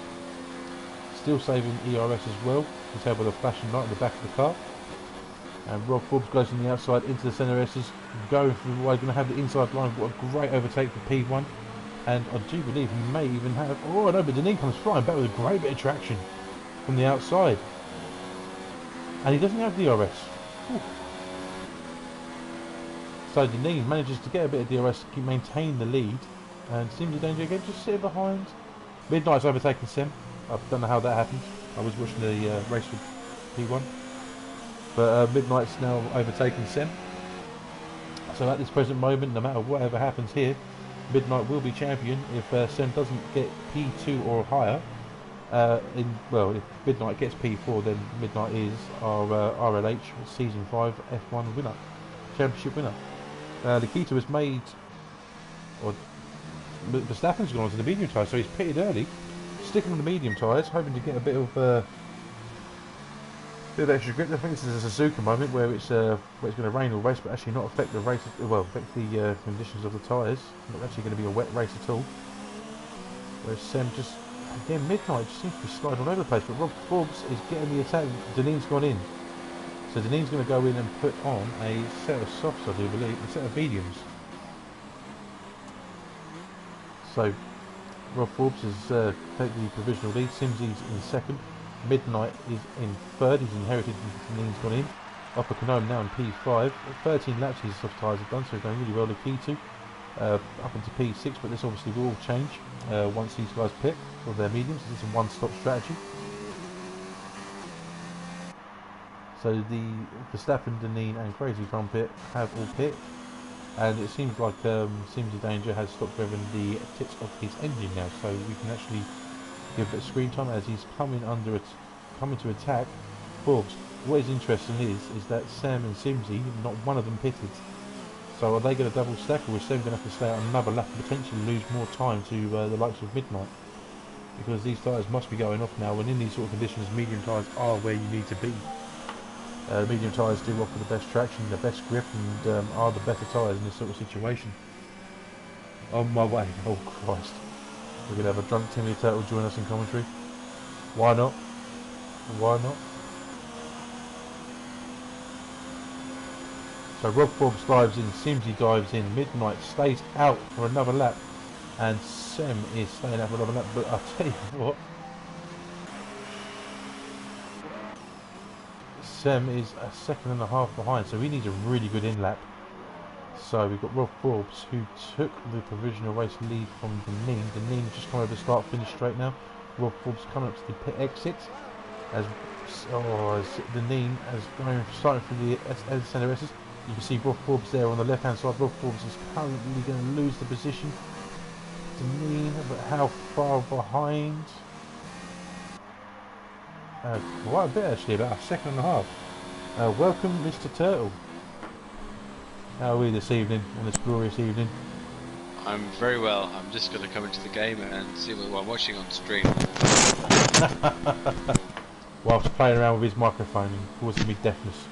Still saving ERS as well. He's held by the flashing light in the back of the car. And Rob Forbes goes from the outside into the centre S's. Going through the way, going to have the inside line. What a great overtake for P1. And I do believe he may even have... Oh no, but Deneen comes flying back with a great bit of traction from the outside. And he doesn't have DRS. Ooh. So Deneen manages to get a bit of DRS to maintain the lead. And Simsy Danger again, just sitting behind. Midnight's overtaken Sem. I don't know how that happened. I was watching the race with P1. But Midnight's now overtaken Sem. So at this present moment, no matter whatever happens here, Midnight will be champion if Sem doesn't get P2 or higher. If Midnight gets P4, then Midnight is our RLH Season 5 F1 winner, championship winner. Nikita was made, or Verstappen's gone on to the medium tyres, so he's pitted early, sticking on the medium tyres, hoping to get a bit of extra grip. I think this is a Suzuka moment where it's going to rain all race, but actually not affect the race. Well, affect the conditions of the tyres. Not actually going to be a wet race at all. Whereas Sem just again Midnight just seems to be sliding all over the place. But Rob Forbes is getting the attack. Deneen's gone in, so Deneen's going to go in and put on a set of softs, I do believe, a set of mediums. So Rob Forbes has taken the provisional lead. Simsy's in second. Midnight is in third. He's inherited. Deneen's gone in. Upper Canome now in P5. 13 laps his soft tyres have done, so he's going really well. The P2 up into P6, but this obviously will all change once these guys pit for their mediums. It's a one-stop strategy. So the Verstappen, Deneen and Crazy Trumpet have all pit, and it seems like Simsy Danger has stopped revving the tips of his engine now, so we can actually give a bit of screen time as he's coming to attack Forbes. What is interesting is that Sam and Simsy, not one of them pitted. So are they going to double stack, or is Sam going to have to stay out another lap and potentially lose more time to the likes of Midnight? Because these tyres must be going off now, and in these sort of conditions medium tyres are where you need to be. Medium tyres do offer the best traction, the best grip, and are the better tyres in this sort of situation. On my way, oh Christ. We're going to have a drunk Timmy Turtle join us in commentary. Why not? Why not? So Rob Forbes dives in, Simsy dives in, Midnight stays out for another lap, and Sem is staying out for another lap. But I'll tell you what, Sem is a second and a half behind, so he needs a really good in lap. So we've got Rob Forbes, who took the provisional race lead from Deneen. Deneen has just come over the start finish straight now. Rob Forbes coming up to the pit exit as Deneen is going starting through the centre S's. You can see Rob Forbes there on the left hand side. Rob Forbes is currently going to lose the position. Deneen, but how far behind? Quite a bit actually, about a second and a half. Welcome Mr. Turtle. How are we this evening, on this glorious evening? I'm very well. I'm just going to come into the game and see what I'm watching on stream. Whilst playing around with his microphone and causing me deafness.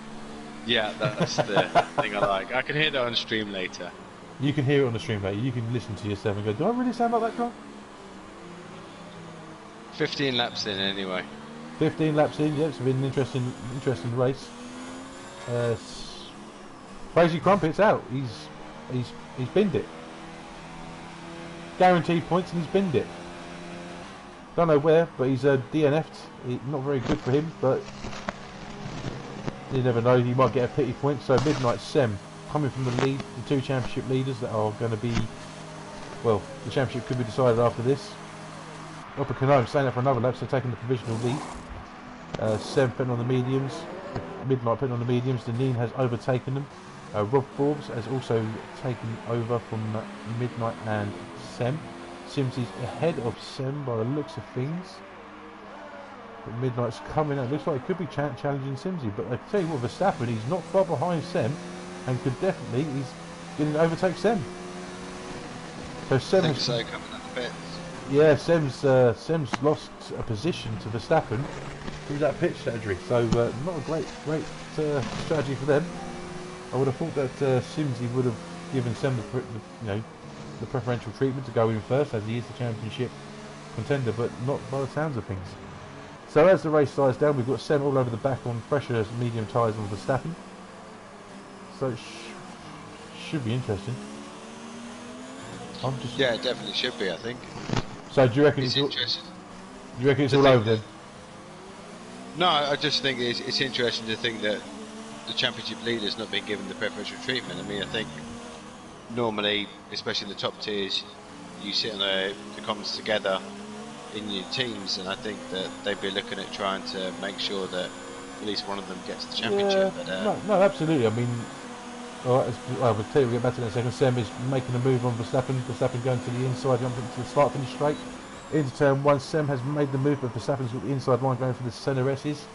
Yeah, that's the thing I like. I can hear that on stream later. You can hear it on the stream later. You can listen to yourself and go, do I really sound like that guy? 15 laps in anyway. 15 laps in, yeah, it's been an interesting race. Crazy Crumpet's out. He's binned it. Guaranteed points and he's binned it. Don't know where, but he's DNF'd. Not very good for him, but you never know. He might get a pity point. So Midnight Sem coming from the lead, the two championship leaders that are going to be, well, the championship could be decided after this. Upper Canome staying up for another lap, so taking the provisional lead. Sem putting on the mediums, Midnight putting on the mediums. Deneen has overtaken them. Rob Forbes has also taken over from Midnight and Sem. Simsy's ahead of Sem by the looks of things. But Midnight's coming out. Looks like it could be challenging Simsy. But I tell you what, Verstappen, he's not far behind Sem, and could definitely, he's going to overtake Sem. So Sem I think so, coming up a bit. Yeah, Sem's lost a position to Verstappen through that pitch strategy. So not a great strategy for them. I would have thought that Simsy would have given Sem the preferential treatment to go in first, as he is the championship contender, but not by the sounds of things. So as the race dies down, we've got Sem all over the back on pressure medium tyres on Verstappen. So it should be interesting. Yeah, it definitely should be, I think. So do you reckon it's interesting? Do you reckon it's all over then? No, I just think it's interesting to think that the championship leader's not been given the preferential treatment. I mean, I think normally, especially in the top tiers, you sit on the comms together in your teams, and I think that they'd be looking at trying to make sure that at least one of them gets the championship. Yeah, no, absolutely. I mean, I'll tell you, we'll get back to that in a second. Sem is making a move on Verstappen. Verstappen going to the inside, jumping to the start finish straight. Into turn one, Sem has made the move, but Verstappen's got the inside line going for the centre S's.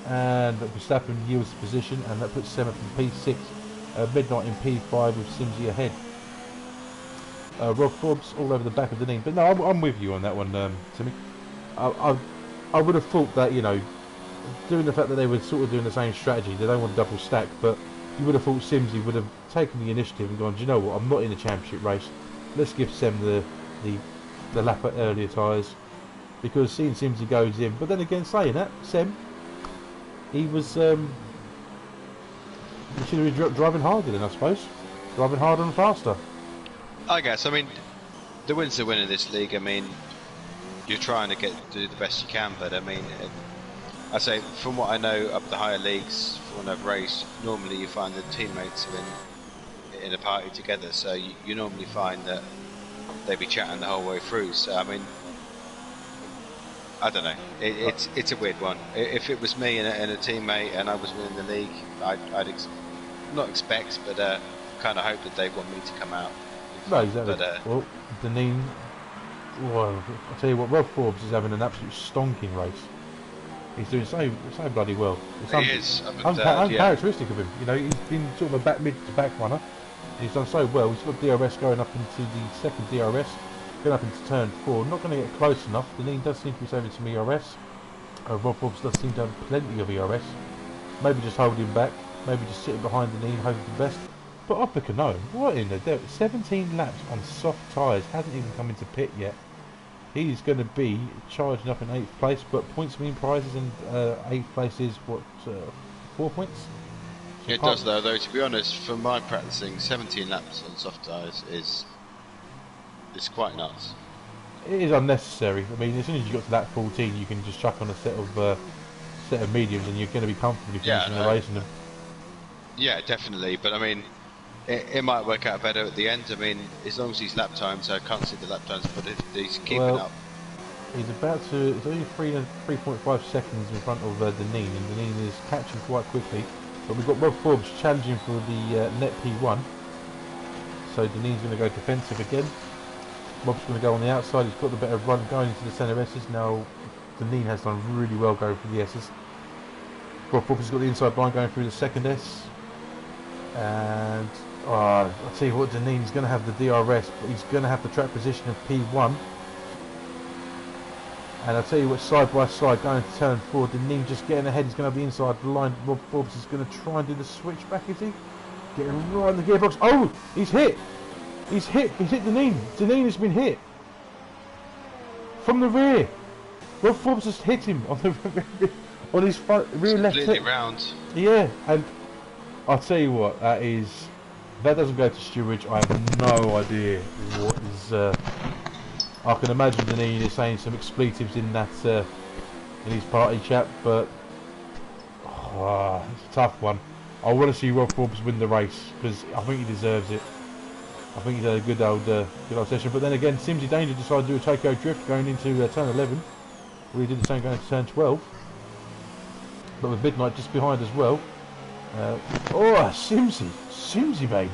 And Verstappen yields the position, and that puts Sem up in P6. Midnight in P5 with Simsy ahead. Rob Forbes all over the back of the knee. But no, I'm with you on that one, Timmy. I would have thought that, you know, doing the fact that they were sort of doing the same strategy, they don't want to double stack, but you would have thought Simsy would have taken the initiative and gone, do you know what, I'm not in the championship race, let's give Sem the lap at earlier tyres, because seeing Simsy goes in. But then again, saying that, Sem, he was he should have been driving harder then, I suppose, driving harder and faster. I guess. I mean, the win's the win of this league. I mean, you're trying to do the best you can, but I mean, I say from what I know up the higher leagues, when I've raced, normally you find that teammates are in a party together, so you normally find that they be chatting the whole way through. So I mean, I don't know. It's a weird one. If it was me and a teammate and I was winning the league, I'd not expect, but kind of hope that they want me to come out. No, exactly. But, well, Deneen, well, I'll tell you what, Rob Forbes is having an absolute stonking race. He's doing so bloody well. It's he is. uncharacteristic of him. You know, he's been sort of a mid to back runner. He's done so well. He's got DRS going up into the second DRS, going up into turn 4. Not going to get close enough. Deneen does seem to be saving some ERS. Rob Forbes does seem to have plenty of ERS. Maybe just holding back. Maybe just sitting behind Deneen, hoping for the best. But Upper Canome, what in the devil? 17 laps on soft tyres, hasn't even come into pit yet. He's going to be charging up in 8th place, but points mean prizes, and 8th place is what, 4 points? So it does though, to be honest, from my practicing, 17 laps on soft tyres is quite nuts. It is unnecessary. I mean, as soon as you got to lap 14, you can just chuck on a set of mediums, and you're going to be comfortably finishing the race in them. Yeah, definitely. But I mean, it might work out better at the end. I mean, as long as he's lap times, I can't see the lap times, but if he's keeping up. He's about to, it's only 3.5 seconds in front of Deneen, and Deneen is catching quite quickly. But we've got Rob Forbes challenging for the net P1. So Deneen's going to go defensive again. Rob's going to go on the outside. He's got the better run going into the centre S's. Now Deneen has done really well going through the S's. Rob Forbes has got the inside line going through the second S. And I'll tell you what, Deneen's going to have the DRS, but he's going to have the track position of P1. And I'll tell you what, side by side, going to turn 4, Deneen just getting ahead. He's going to have the inside line. Rob Forbes is going to try and do the switchback, is he? Getting right in the gearbox. Oh, he's hit. He's hit Deneen. Deneen has been hit. From the rear. Rob Forbes just hit him on the on his front, rear It's left completely hip. round. Yeah, and I'll tell you what, that doesn't go to steerage. I have no idea what is. I can imagine Deneen is saying some expletives in that in his party chat, but it's a tough one. I want to see Rob Forbes win the race because I think he deserves it. I think he's had a good old session. But then again, Simsy Danger decided to do a Tokyo drift going into turn 11. Well, he did the same going into turn 12. But with Midnight just behind as well. Simsy baby.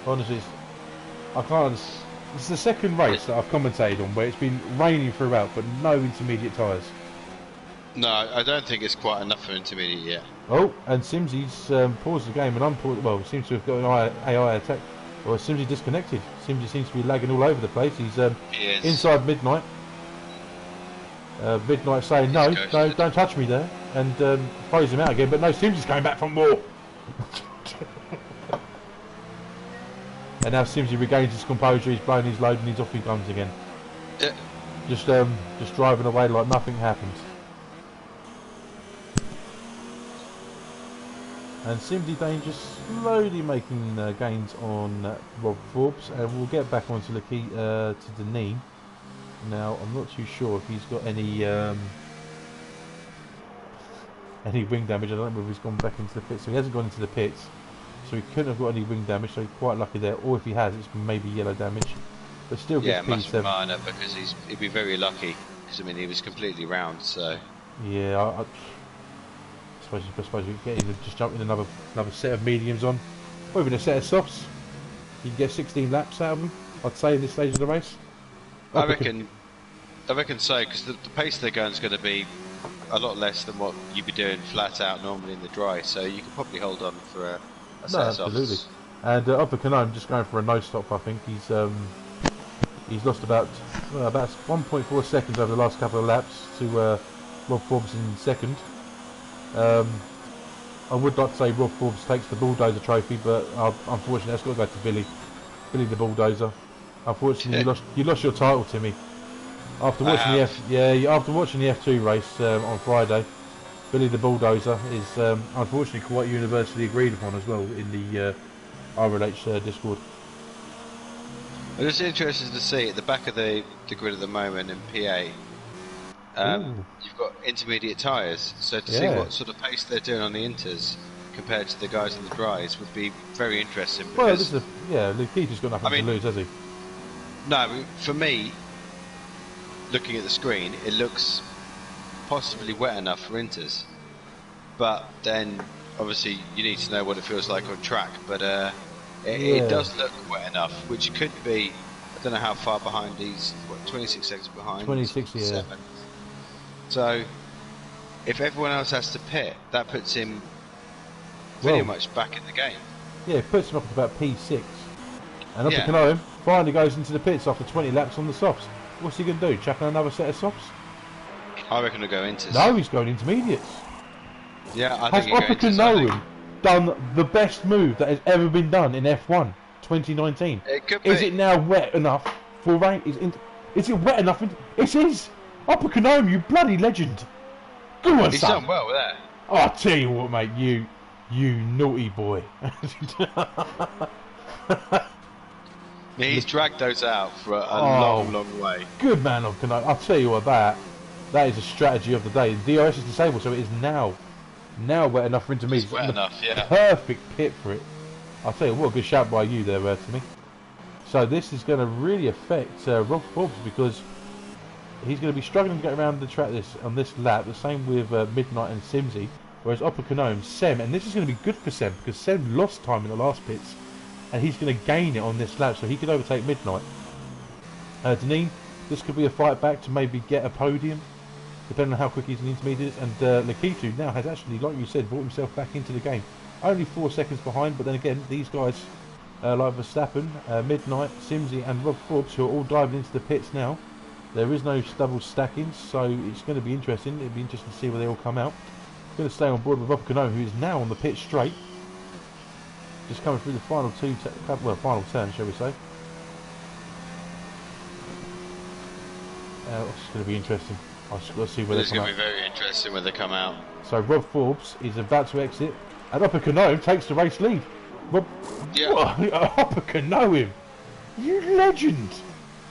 Honestly, I can't. It's the second race that I've commentated on where it's been raining throughout, but no intermediate tyres. No, I don't think it's quite enough for intermediate yet. Oh, and Simsy's paused the game and unpaused. Well, seems to have got an AI attack. Or Simsy disconnected. Simsy seems to be lagging all over the place. He's inside Midnight. Midnight saying no, don't touch me there, and throws him out again. But no, Simsy's going back for more. And now Simsy regains his composure. He's blown his load and he's off he comes again. Yeah. Just driving away like nothing happened. And Simsy Danger slowly making gains on Rob Forbes, and we'll get back onto the key to Deneen. Now I'm not too sure if he's got any wing damage. I don't know if he's gone back into the pits. So he hasn't gone into the pits, so he couldn't have got any wing damage. So he's quite lucky there. Or if he has, it's maybe yellow damage. But still, Yeah, gets it must be P7. minor because he'd be very lucky. Because I mean, he was completely round. So Yeah, I suppose you get him just jump in another set of mediums on, or even a set of softs. You can get 16 laps out of them, I'd say, in this stage of the race. I reckon so, because the pace they're going is going to be a lot less than what you'd be doing flat out normally in the dry. So you could probably hold on for a set of softs. Absolutely. And Upper Canome just going for a no stop. I think he's lost about 1.4 seconds over the last couple of laps to Rob Forbes in second. I would like to say Rob Forbes takes the Bulldozer trophy, but unfortunately that's got to go to Billy the Bulldozer. Unfortunately, you lost your title, Timmy. After watching after watching the F2 race on Friday, Billy the Bulldozer is unfortunately quite universally agreed upon as well in the RLH Discord. I'm just interested to see at the back of the grid at the moment in PA. You've got intermediate tyres, so to see what sort of pace they're doing on the inters compared to the guys on the dries would be very interesting. Well, Luki's got nothing to lose, has he? No, for me, looking at the screen, it looks possibly wet enough for inters, but then obviously you need to know what it feels like on track. But it does look wet enough, which could be. I don't know how far behind he's. 26 seconds behind. 26, yeah. 7. So, if everyone else has to pit, that puts him pretty much back in the game. Yeah, it puts him up at about P6. And Upper Canome finally goes into the pits after 20 laps on the softs. What's he going to do? Chuck on another set of softs? I reckon he'll go into. No, he's going intermediates. Yeah, I think he'll go into. Has Upper Canome done the best move that has ever been done in F1 2019? It could be. Is it now wet enough for rain? Is it wet enough? It is. Upper Canome, you bloody legend. Go on, He's son. done well with that. Oh, I tell you what, mate, you naughty boy. He's dragged those out for a long way. Good man, Upper Canome. I'll tell you what, that is a strategy of the day. The DRS is disabled, so it is now wet enough for intermediate. It's wet enough, yeah. Perfect pit for it. I'll tell you what, a good shout by you there, Timmy. So this is going to really affect Rob Forbes because he's going to be struggling to get around the track on this lap. The same with Midnight and Simsy. Whereas Upper Canome, Sem, and this is going to be good for Sem because Sem lost time in the last pits, and he's going to gain it on this lap, so he could overtake Midnight. Deneen, this could be a fight back to maybe get a podium, depending on how quick he's in intermediates. And Lakitu now has actually, like you said, brought himself back into the game. Only 4 seconds behind, but then again, these guys like Verstappen, Midnight, Simsy, and Rob Forbes, who are all diving into the pits now. There is no double stacking, so it's going to be interesting. It'll be interesting to see where they all come out. Going to stay on board with Upper Canome, who is now on the pit straight. Just coming through the final turn, shall we say. It's going to be interesting. I've just got to see where they It's come going out. to be very interesting when they come out. So Rob Forbes is about to exit, and Upper Canoe takes the race lead. Rob, Yeah. Upper Canoe him, you legend.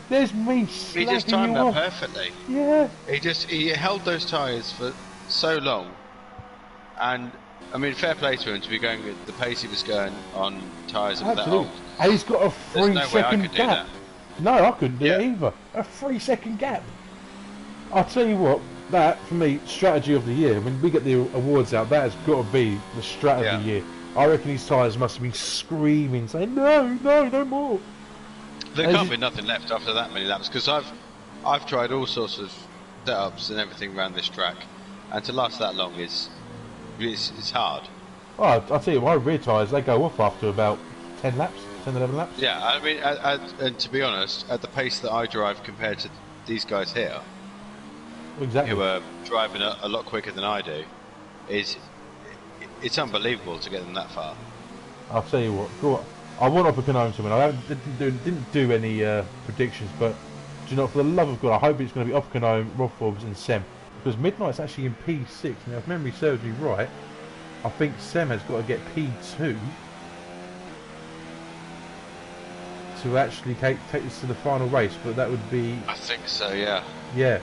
There's me He just slagging timed you that off. perfectly. Yeah. He held those tyres for so long, and I mean, fair play to him to be going at the pace he was going on tyres that were that Absolutely. old. And he's got a There's 3 no way I second could do gap. that. No, I couldn't do it Yeah. either. A 3 second gap. I'll tell you what, that for me, strategy of the year. When we get the awards out, that has got to be the strat of the year. I reckon these tyres must have been screaming, saying no more. There can't be nothing left after that many laps, because I've tried all sorts of setups and everything around this track, and to last that long is it's hard. Well, I'll tell you, my rear tyres, they go off after about 10 laps, 10, 11 laps. Yeah, I mean, and to be honest, at the pace that I drive compared to these guys here, Exactly. who are driving a lot quicker than I do, it's unbelievable to get them that far. I'll tell you what, go on. I want Upper Canoe to win. I didn't do any predictions, but do you know, for the love of God, I hope it's going to be Upper Canoe, Rob Forbes and Sem. Because Midnight's actually in P6. Now, if memory serves me right, I think Sem has got to get P2 to actually take this to the final race, but that would be... I think so, yeah. Yeah.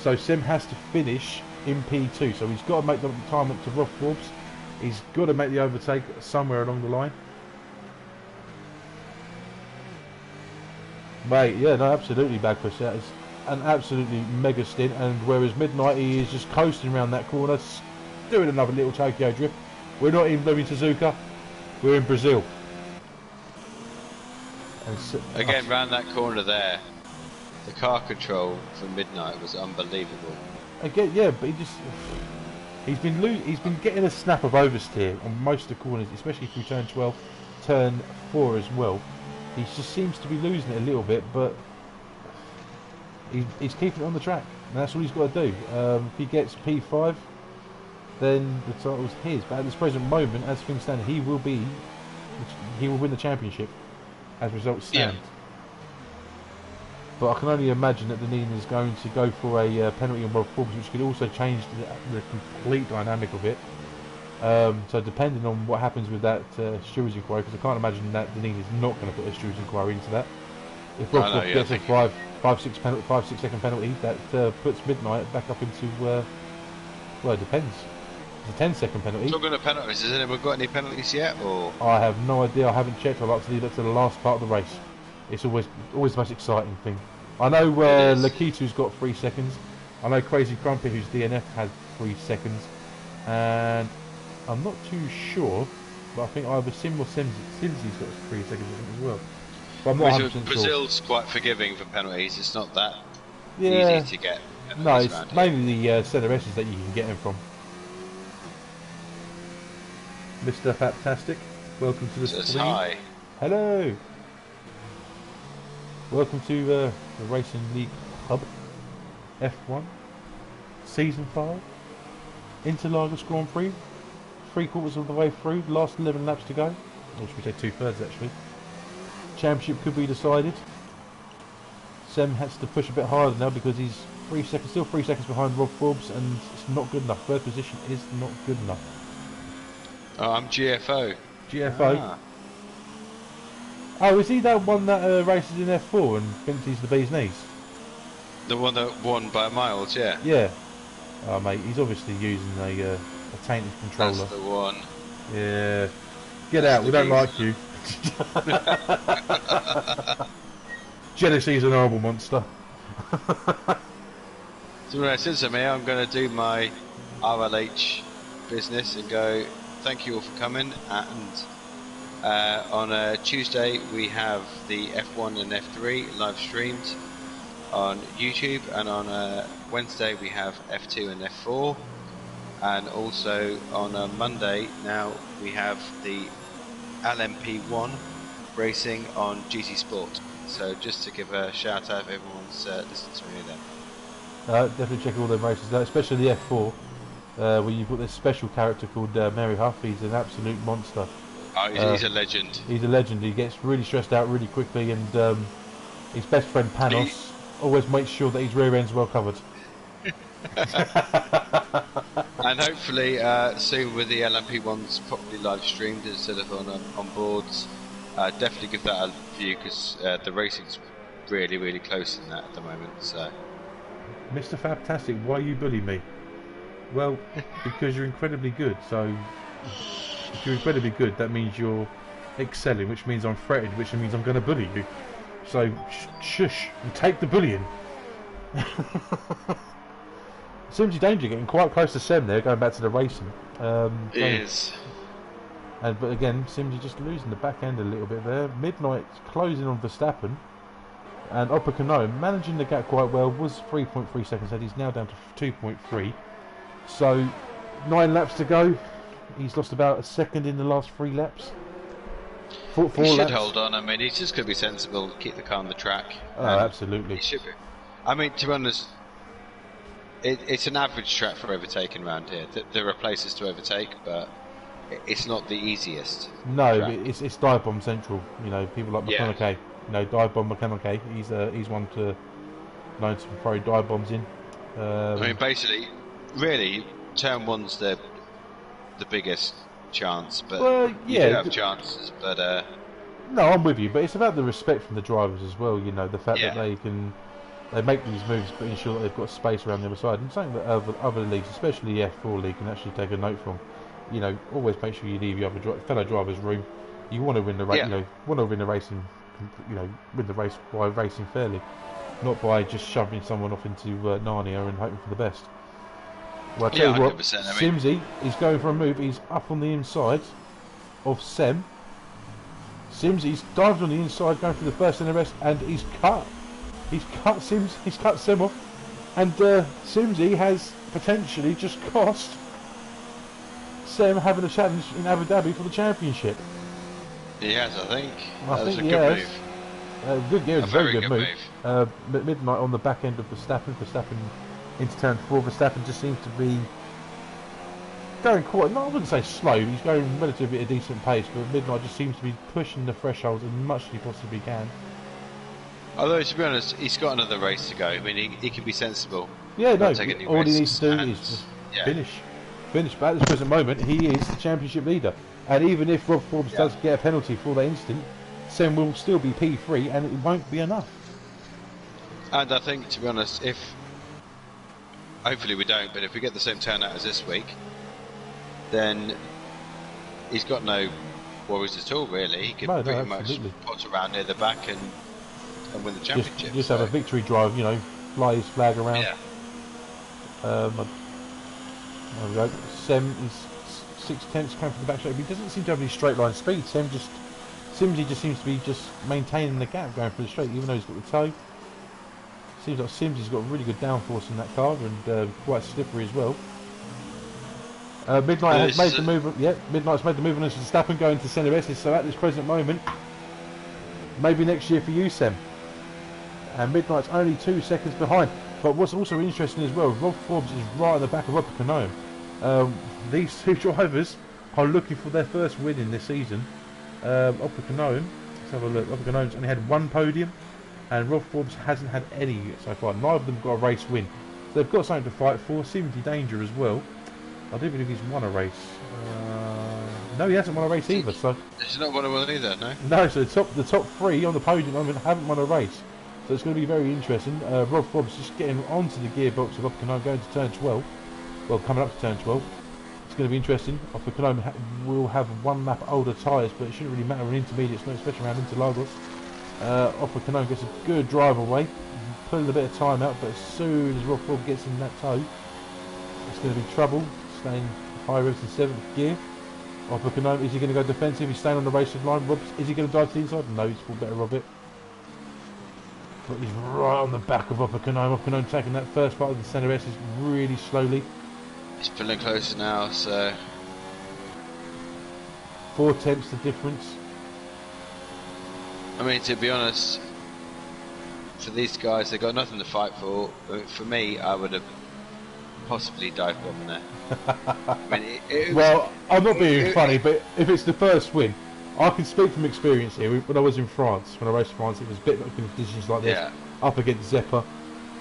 So Sem has to finish in P2, so he's got to make the time up to Rob Forbes. He's got to make the overtake somewhere along the line. Mate, yeah, no, absolutely, Bagpush. That is an absolutely mega stint, and whereas Midnight, he is just coasting around that corner, doing another little Tokyo drift. We're not even in Suzuka, we're in Brazil. And so, Again, round that corner there, the car control for Midnight was unbelievable. again, yeah, but he's been getting a snap of oversteer on most of the corners, especially through turn 12, turn 4 as well. He just seems to be losing it a little bit, but he's keeping it on the track, and that's all he's got to do. If he gets P5, then the title's his. But at this present moment, as things stand, he will win the championship, as results stand. Yeah. But I can only imagine that Deneen is going to go for a penalty on Rob Forbes, which could also change the complete dynamic of it. So depending on what happens with that stewards inquiry, because I can't imagine that Deneen is not going to put a stewards inquiry into that. If Rob Forbes gets a 5-6 second penalty, that puts Midnight back up into, well, it depends. It's a 10-second penalty. Talking of penalties, has anyone got any penalties yet? Or I have no idea, I haven't checked. I'd like to leave that to the last part of the race. It's always the most exciting thing. I know Lakitu's got 3 seconds. I know Crazy Crumpet, who's DNF, had 3 seconds. And I'm not too sure, but I think either Sim or Simsy's got 3 seconds as well. But I'm not 100% sure. Brazil's quite forgiving for penalties. It's not that Yeah. easy to get. No, it's mainly the ZRSs that you can get them from. Mr. Fantastic, welcome to the stream. Hi. Hello. Welcome to the Racing League Hub F1 Season 5 Interlagos Grand Prix. 3/4 of the way through, last 11 laps to go. Or should we say 2/3 actually. Championship could be decided. Sem has to push a bit harder now because he's still 3 seconds behind Rob Forbes, and it's not good enough. Third position is not good enough. Oh, I'm GFO. GFO. Ah. Oh, is he that one that races in F4 and thinks he's the bee's knees? The one that won by miles, yeah. Yeah. Oh, mate, he's obviously using a tainted controller. That's the one. Yeah. Get out, we don't like you. Jealousy's an horrible monster. So when I said to me, I'm going to do my RLH business and go, thank you all for coming. And on a Tuesday, we have the F1 and F3 live streamed on YouTube, and on a Wednesday, we have F2 and F4. And also on a Monday, now we have the LMP1 racing on GT Sport. So just to give a shout out if everyone's listening to me then. Definitely check all them races out, especially the F4, where you've got this special character called Mary Huff. He's an absolute monster. Oh, he's a legend. He's a legend. He gets really stressed out really quickly, and his best friend Panos, always makes sure that his rear end's well covered. And hopefully soon with the LMP ones properly live streamed instead of on boards, definitely give that a view because the racing's really close in that at the moment. So, Mr. Fantastic, why you bully me? Well, because you're incredibly good. So, if you're incredibly good, that means you're excelling, which means I'm threatened, which means I'm going to bully you. So, shush, and take the bullying. Simsy Danger getting quite close to Sem there, going back to the racing. it is. But again, Simsy just losing the back end a little bit there. Midnight closing on Verstappen. And Opper managing the gap quite well, was 3.3 seconds ahead. He's now down to 2.3. So, 9 laps to go. He's lost about a second in the last 3 laps. Four he should laps. hold on. I mean, he's just going to be sensible, keep the car on the track. Oh, absolutely. He should be. I mean, to be honest, it's an average track for overtaking around here. There are places to overtake, but it's not the easiest. No, track. it's dive bomb central. You know, people like McConaughey. Yeah. You know, dive bomb McConaughey. He's one to known to throw dive bombs in. I mean, basically, really, turn one's the biggest chance, but you do have chances. But no, I'm with you. But it's about the respect from the drivers as well. You know, the fact Yeah. that they make these moves, but ensure that they've got space around the other side. And something that other leagues, especially the F4 league, can actually take a note from. You know, always make sure you leave your other fellow drivers room. You want to win the race. Yeah. You know, want to win the racing. You know, win the race by racing fairly, not by just shoving someone off into Narnia and hoping for the best. Well, I tell you what, 100%, I mean, Simsy is going for a move. He's up on the inside of Sem. Simsy's dived on the inside, going for the first NRS, and he's cut Sem off, and Simsy has potentially just cost Sem having a challenge in Abu Dhabi for the championship. he has, I think. I think a he good has. move. Good gear, A very very good good move. Midnight on the back end of Verstappen into turn 4. Verstappen just seems to be going quite, no, I wouldn't say slow, he's going relatively at a decent pace, but Midnight just seems to be pushing the thresholds as much as he possibly can. Although, to be honest, he's got another race to go. I mean, he can be sensible. Yeah, no, Not take any all he needs risks to do and- is just yeah. finish. But at this present moment, he is the championship leader. And even if Rob Forbes does get a penalty for that instant, Sem will still be P3 and it won't be enough. And I think, to be honest, if hopefully we don't, but if we get the same turnout as this week, then he's got no worries at all, really. He could pretty much pot around near the back and win the championship. Just have a victory drive, you know, fly his flag around. Yeah. There we go. Sem is 6/10 coming from the back straight. He doesn't seem to have any straight line speed. Simsy just seems to be just maintaining the gap going through the straight, even though he's got the toe. Seems like Simsy's got really good downforce in that car and quite slippery as well. Midnight has made the move. Yeah, Midnight's made the move on us to Verstappen going to centre S. So at this present moment, maybe next year for you, Sem. And Midnight's only 2 seconds behind. But what's also interesting as well, Rob Forbes is right at the back of Upper Canome. These two drivers are looking for their first win in this season. Upper Canome, let's have a look. Upper Canome's only had 1 podium, and Rob Forbes hasn't had any so far. Neither of them got a race win. So they've got something to fight for. Simsy Danger as well. I do believe he's won a race. No, he hasn't won a race either. So he's not won a one either, no. No, so the top 3 on the podium at the moment haven't won a race. So it's going to be very interesting. Rob Forbes just getting onto the gearbox of Upper Canome, going to turn 12. Well, coming up to turn 12. It's going to be interesting. Upper Canome will have 1 lap older tyres, but it shouldn't really matter in intermediates, not especially around Interlagos. Upper Canome gets a good drive away, pulling a bit of time out, but as soon as Rob Forbes gets in that toe, it's going to be trouble. Staying high revs in 7th gear. Upper Canome, is he going to go defensive? He's staying on the racing line. Is he going to dive to the inside? No, he's full better of it. But he's right on the back of Upper Canome. Upper Canome taking that first part of the centre S is really slowly. He's pulling closer now, so 4 tenths the difference. I mean, to be honest, for these guys, they've got nothing to fight for. I mean, for me, I would have possibly dive bombed there. I mean, well, I'm not being funny, but if it's the first win, I can speak from experience here. When I was in France, when I raced France, it was a bit of conditions like this, Yeah. up against Zeppa.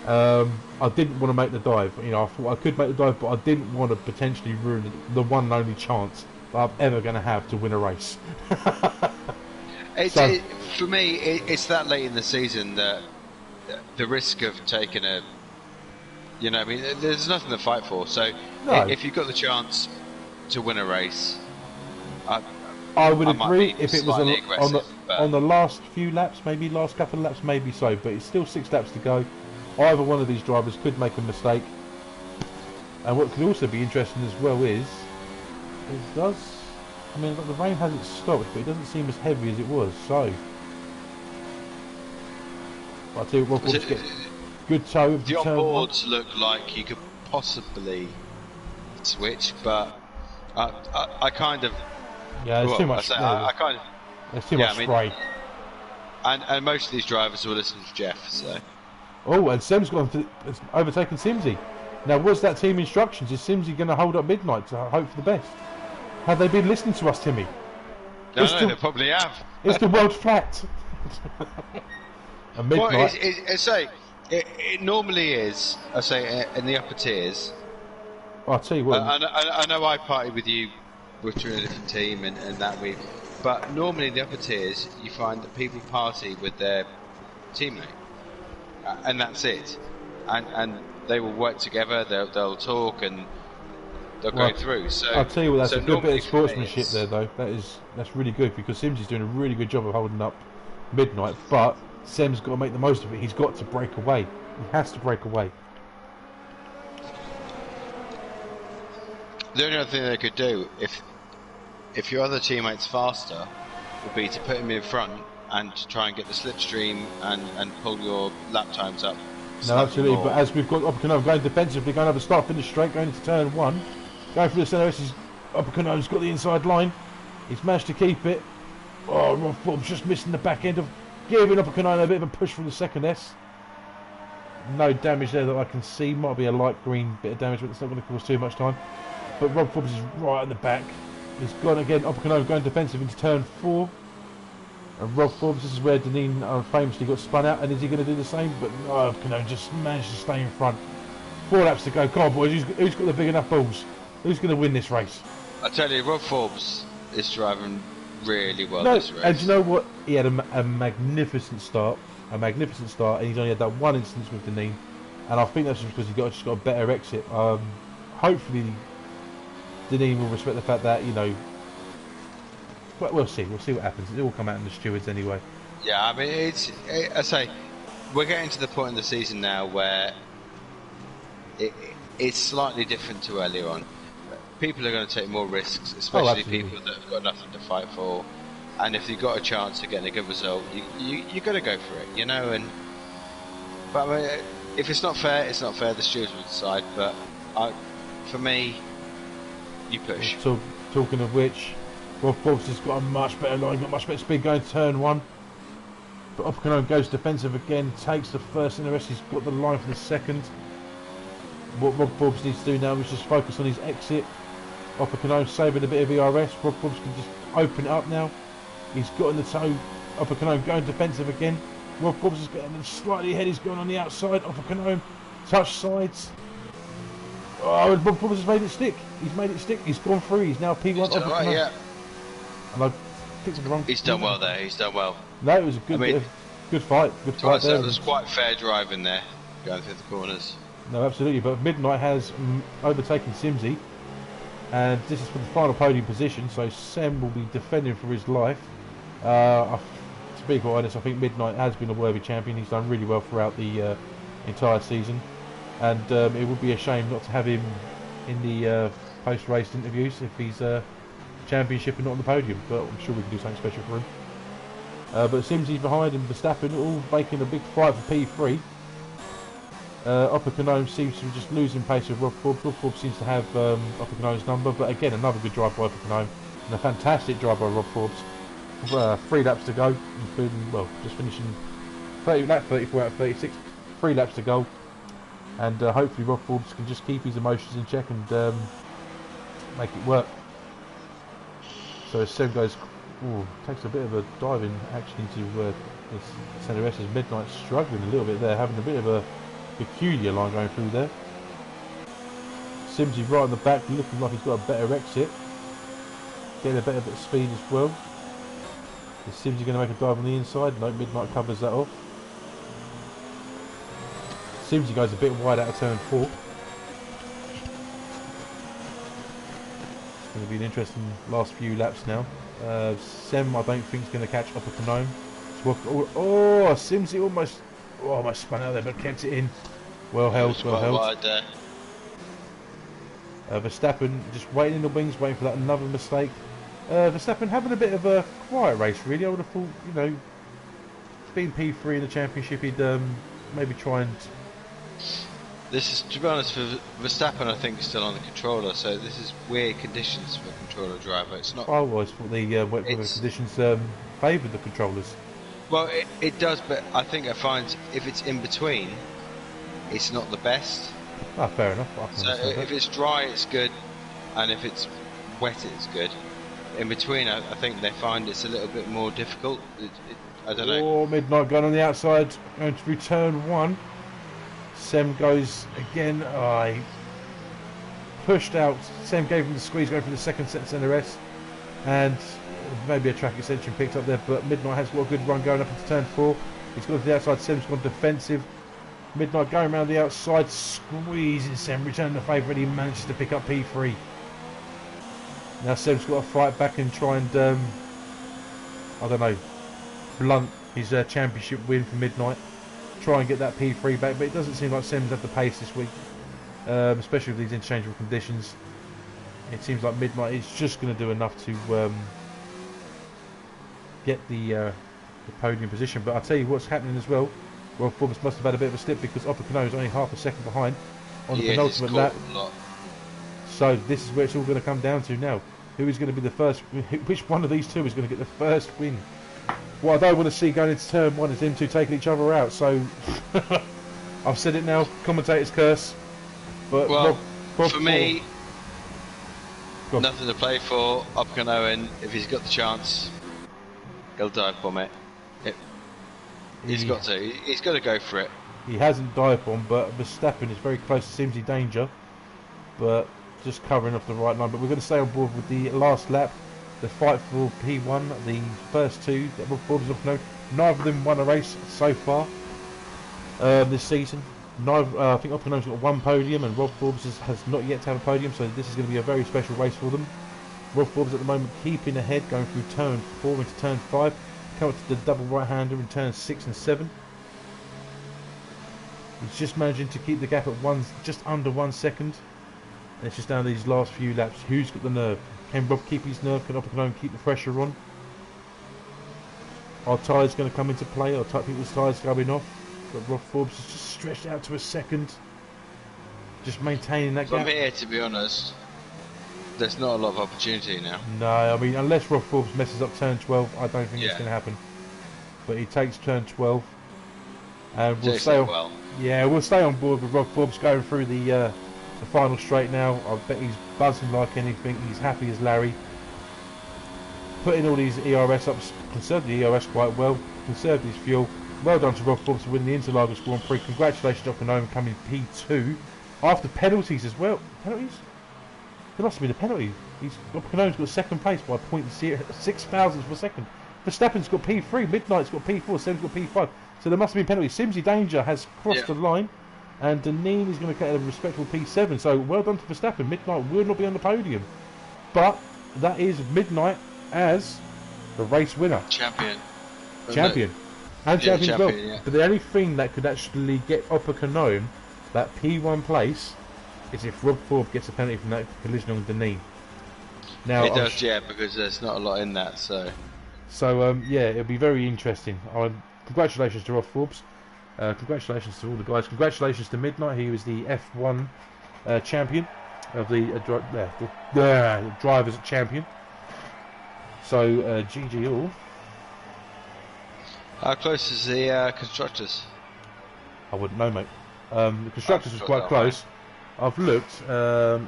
I didn't want to make the dive. You know, I thought I could make the dive, but I didn't want to potentially ruin the one and only chance that I'm ever going to have to win a race. For me, it's that late in the season that the risk of taking a, you know, I mean, there's nothing to fight for. So No. if you've got the chance to win a race, I would agree if it was on the last few laps, maybe last couple of laps, maybe so. But it's still 6 laps to go. Either one of these drivers could make a mistake. And what could also be interesting as well is I mean, the rain hasn't stopped, but it doesn't seem as heavy as it was. So, I'll tell you what, we'll get good toe. The onboards look like you could possibly switch, but I kind of. Yeah, there's too much. There's too much spray. And most of these drivers will listen to Jeff, so. Oh, and Sem's overtaken Simsy. Now, what's that team instructions? Is Simsy going to hold up midnight to hope for the best? Have they been listening to us, Timmy? No, they probably have. It's the world flat. And midnight. Well, it normally is. I say in the upper tiers. I'll tell you what. I know I party with you, we're in a different team and that week, but normally in the upper tiers you find that people party with their teammate, and that's it. And they will work together. They'll talk and they'll go through. So I'll tell you what, that's a good bit of sportsmanship there, though. That's really good because Simsy's doing a really good job of holding up midnight, but Sem's got to make the most of it. He's got to break away. He has to break away. The only other thing they could do, if your other teammate's faster, would be to put him in front and to try and get the slipstream and pull your lap times up. No, absolutely. More. But as we've got Oppenheimer going defensively, going over start finish straight, going into turn 1, going for the centre. Oppenheimer's got the inside line. He's managed to keep it. Oh, Rob Forbes just missing the back end of giving Oppenheimer a bit of a push from the second S. No damage there that I can see. Might be a light green bit of damage, but it's not going to cause too much time. But Rob Forbes is right at the back. He's gone again. Oppenheimer going defensive into turn 4. And Rob Forbes, this is where Deneen famously got spun out, and is he going to do the same? But no, Oppenheimer just managed to stay in front. 4 laps to go. Come on, boys, who's got the big enough balls? Who's going to win this race? I tell you, Rob Forbes is driving really well this race. And do you know what? He had a magnificent start. And he's only had that one instance with Deneen. And I think that's just because he's just got a better exit. Hopefully, Deneen will respect the fact that, you know, well, we'll see what happens. It will come out in the stewards anyway. Yeah, I mean, I say, we're getting to the point in the season now where it's slightly different to earlier on. People are going to take more risks, especially people that have got nothing to fight for. And if you've got a chance of getting a good result, you got to go for it, you know. But I mean, if it's not fair, it's not fair. The stewards will decide. But for me, you push. So, talking of which, Rob Forbes has got a much better line, got much better speed going to turn 1. But Oppenheimer goes defensive again, takes the first in the rest. He's got the line for the second. What Rob Forbes needs to do now is just focus on his exit. Oppenheimer saving a bit of ERS. Rob Forbes can just open it up now. He's got in the toe. Oppenheimer going defensive again. Rob Forbes is getting slightly ahead. He's going on the outside. Oppenheimer touch sides. Oh, Rob Forbes has made it stick. He's made it stick. He's gone through. He's now P1. Right, yeah. And I picked the wrong. He's done well there. He's done well. No, it was a good fight. Good fight there. There's quite fair driving there, going through the corners. No, absolutely. But Midnight has overtaken Simsy, and this is for the final podium position. So Sem will be defending for his life. To be quite honest, I think Midnight has been a worthy champion. He's done really well throughout the entire season, and it would be a shame not to have him in the post-race interviews if he's championship and not on the podium. But I'm sure we can do something special for him. But Simsy's behind and Verstappen all making a big fight for P3. Oppenheimer seems to be just losing pace with Rob Forbes. Rob Forbes seems to have Oppenheimer's number, but again another good drive by Oppenheimer and a fantastic drive by Rob Forbes. 3 laps to go, including, well, just finishing 34 out of 36. 3 laps to go, and hopefully Rob Forbes can just keep his emotions in check and make it work. So as Sem goes Ooh, takes a bit of a diving action into the centre S as Midnight struggling a little bit there, having a bit of a peculiar line going through there. Simsy right on the back, looking like he's got a better exit. Getting a better bit of speed as well. Is Simsy going to make a dive on the inside? No, Midnight covers that off. Simsy goes a bit wide out of turn 4. It's going to be an interesting last few laps now. Sem, I don't think is going to catch Upper Canome. Oh, Simsy almost spun out there, but kept it in. Well held, well held. Wide there. Verstappen just waiting in the wings, waiting for that another mistake. Verstappen having a bit of a quiet race, really. I would have thought, you know, being P3 in the championship, he'd maybe try and. This is, to be honest, for Verstappen, I think, is still on the controller, so this is weird conditions for a controller driver. It's not. I always thought the wet weather conditions favoured the controllers. Well, it does, but I think I find if it's in between, it's not the best. Ah, fair enough. So if it's dry, it's good, and if it's wet, it's good. In between, I think they find it's a little bit more difficult. I don't know. Oh, Midnight going on the outside, going to return 1. Sem goes again. He pushed out. Sem gave him the squeeze, going for the second set centre S, and maybe a track extension picked up there. But Midnight has got a good run going up into turn 4. He's gone to the outside. Sem's gone defensive. Midnight going around the outside, squeezing Sem, returning the favour, and he manages to pick up P3. Now Sem's got to fight back and try and, I don't know, blunt his championship win for Midnight. Try and get that P3 back, but it doesn't seem like Sem's had the pace this week, especially with these interchangeable conditions. It seems like Midnight is just going to do enough to get the podium position. But I'll tell you what's happening as well. Well, Forbes must have had a bit of a slip because Upper Canome is only half a second behind on the penultimate lap. So this is where it's all going to come down to now. Who is going to be the first? Which one of these two is going to get the first win? What I don't want to see going into turn 1 is them two taking each other out. So I've said it now. Commentator's curse. But well, for me, nothing to play for. Upper Canome, if he's got the chance, he'll dive bomb it. He's got to. He's got to go for it. He hasn't dive bombed, but Verstappen is very close to Simsy danger. But just covering off the right line. But we're going to stay on board with the last lap. The fight for P1, the first two that Forbes off no. Neither of them won a race so far this season. I think Upper Canome's got 1 podium, and Rob Forbes has not yet to have a podium. So this is going to be a very special race for them. Rob Forbes at the moment keeping ahead, going through turn 4 into turn 5. Come up to the double right-hander in turns 6 and 7. He's just managing to keep the gap at just under 1 second. And it's just down to these last few laps. Who's got the nerve? Can Rob keep his nerve? Can Upper Canome keep the pressure on? Are tyres going to come into play? Are people's tyres going off? But Rob Forbes is just stretched out to a second. Just maintaining that gap. From here, to be honest, there's not a lot of opportunity now. No, I mean, unless Rob Forbes messes up turn 12, I don't think it's going to happen. But he takes turn 12. And we'll stay on. Well. Yeah, we'll stay on board with Rob Forbes going through the final straight now. I bet he's buzzing like anything. He's happy as Larry. Putting all these ERS up, conserved the ERS quite well, conserved his fuel. Well done to Rob Forbes for winning the Interlagos Grand Prix. Congratulations to Upper Canome coming P2 after penalties as well. Penalties? There must have been a penalty. Upper Canome's got second place by 0.6 thousandths of a second. Verstappen's got P3, Midnight's got P4, Sem's got P5. So there must have been penalties. Simsy Danger has crossed the line, and Deneen is going to get a respectable P7. So well done to Verstappen. Midnight will not be on the podium, but that is Midnight as the race winner, champion, and champion as well. Yeah. But the only thing that could actually get Upper Canome that P1 place is if Rob Forbes gets a penalty from that collision on Deneen. Now it does, because there's not a lot in that. So yeah, it'll be very interesting. Congratulations to Rob Forbes. Congratulations to all the guys. Congratulations to Midnight. He was the F1 champion of the drivers champion. So GG all. How close is the constructors? I wouldn't know, mate. The constructors was quite close. I've looked.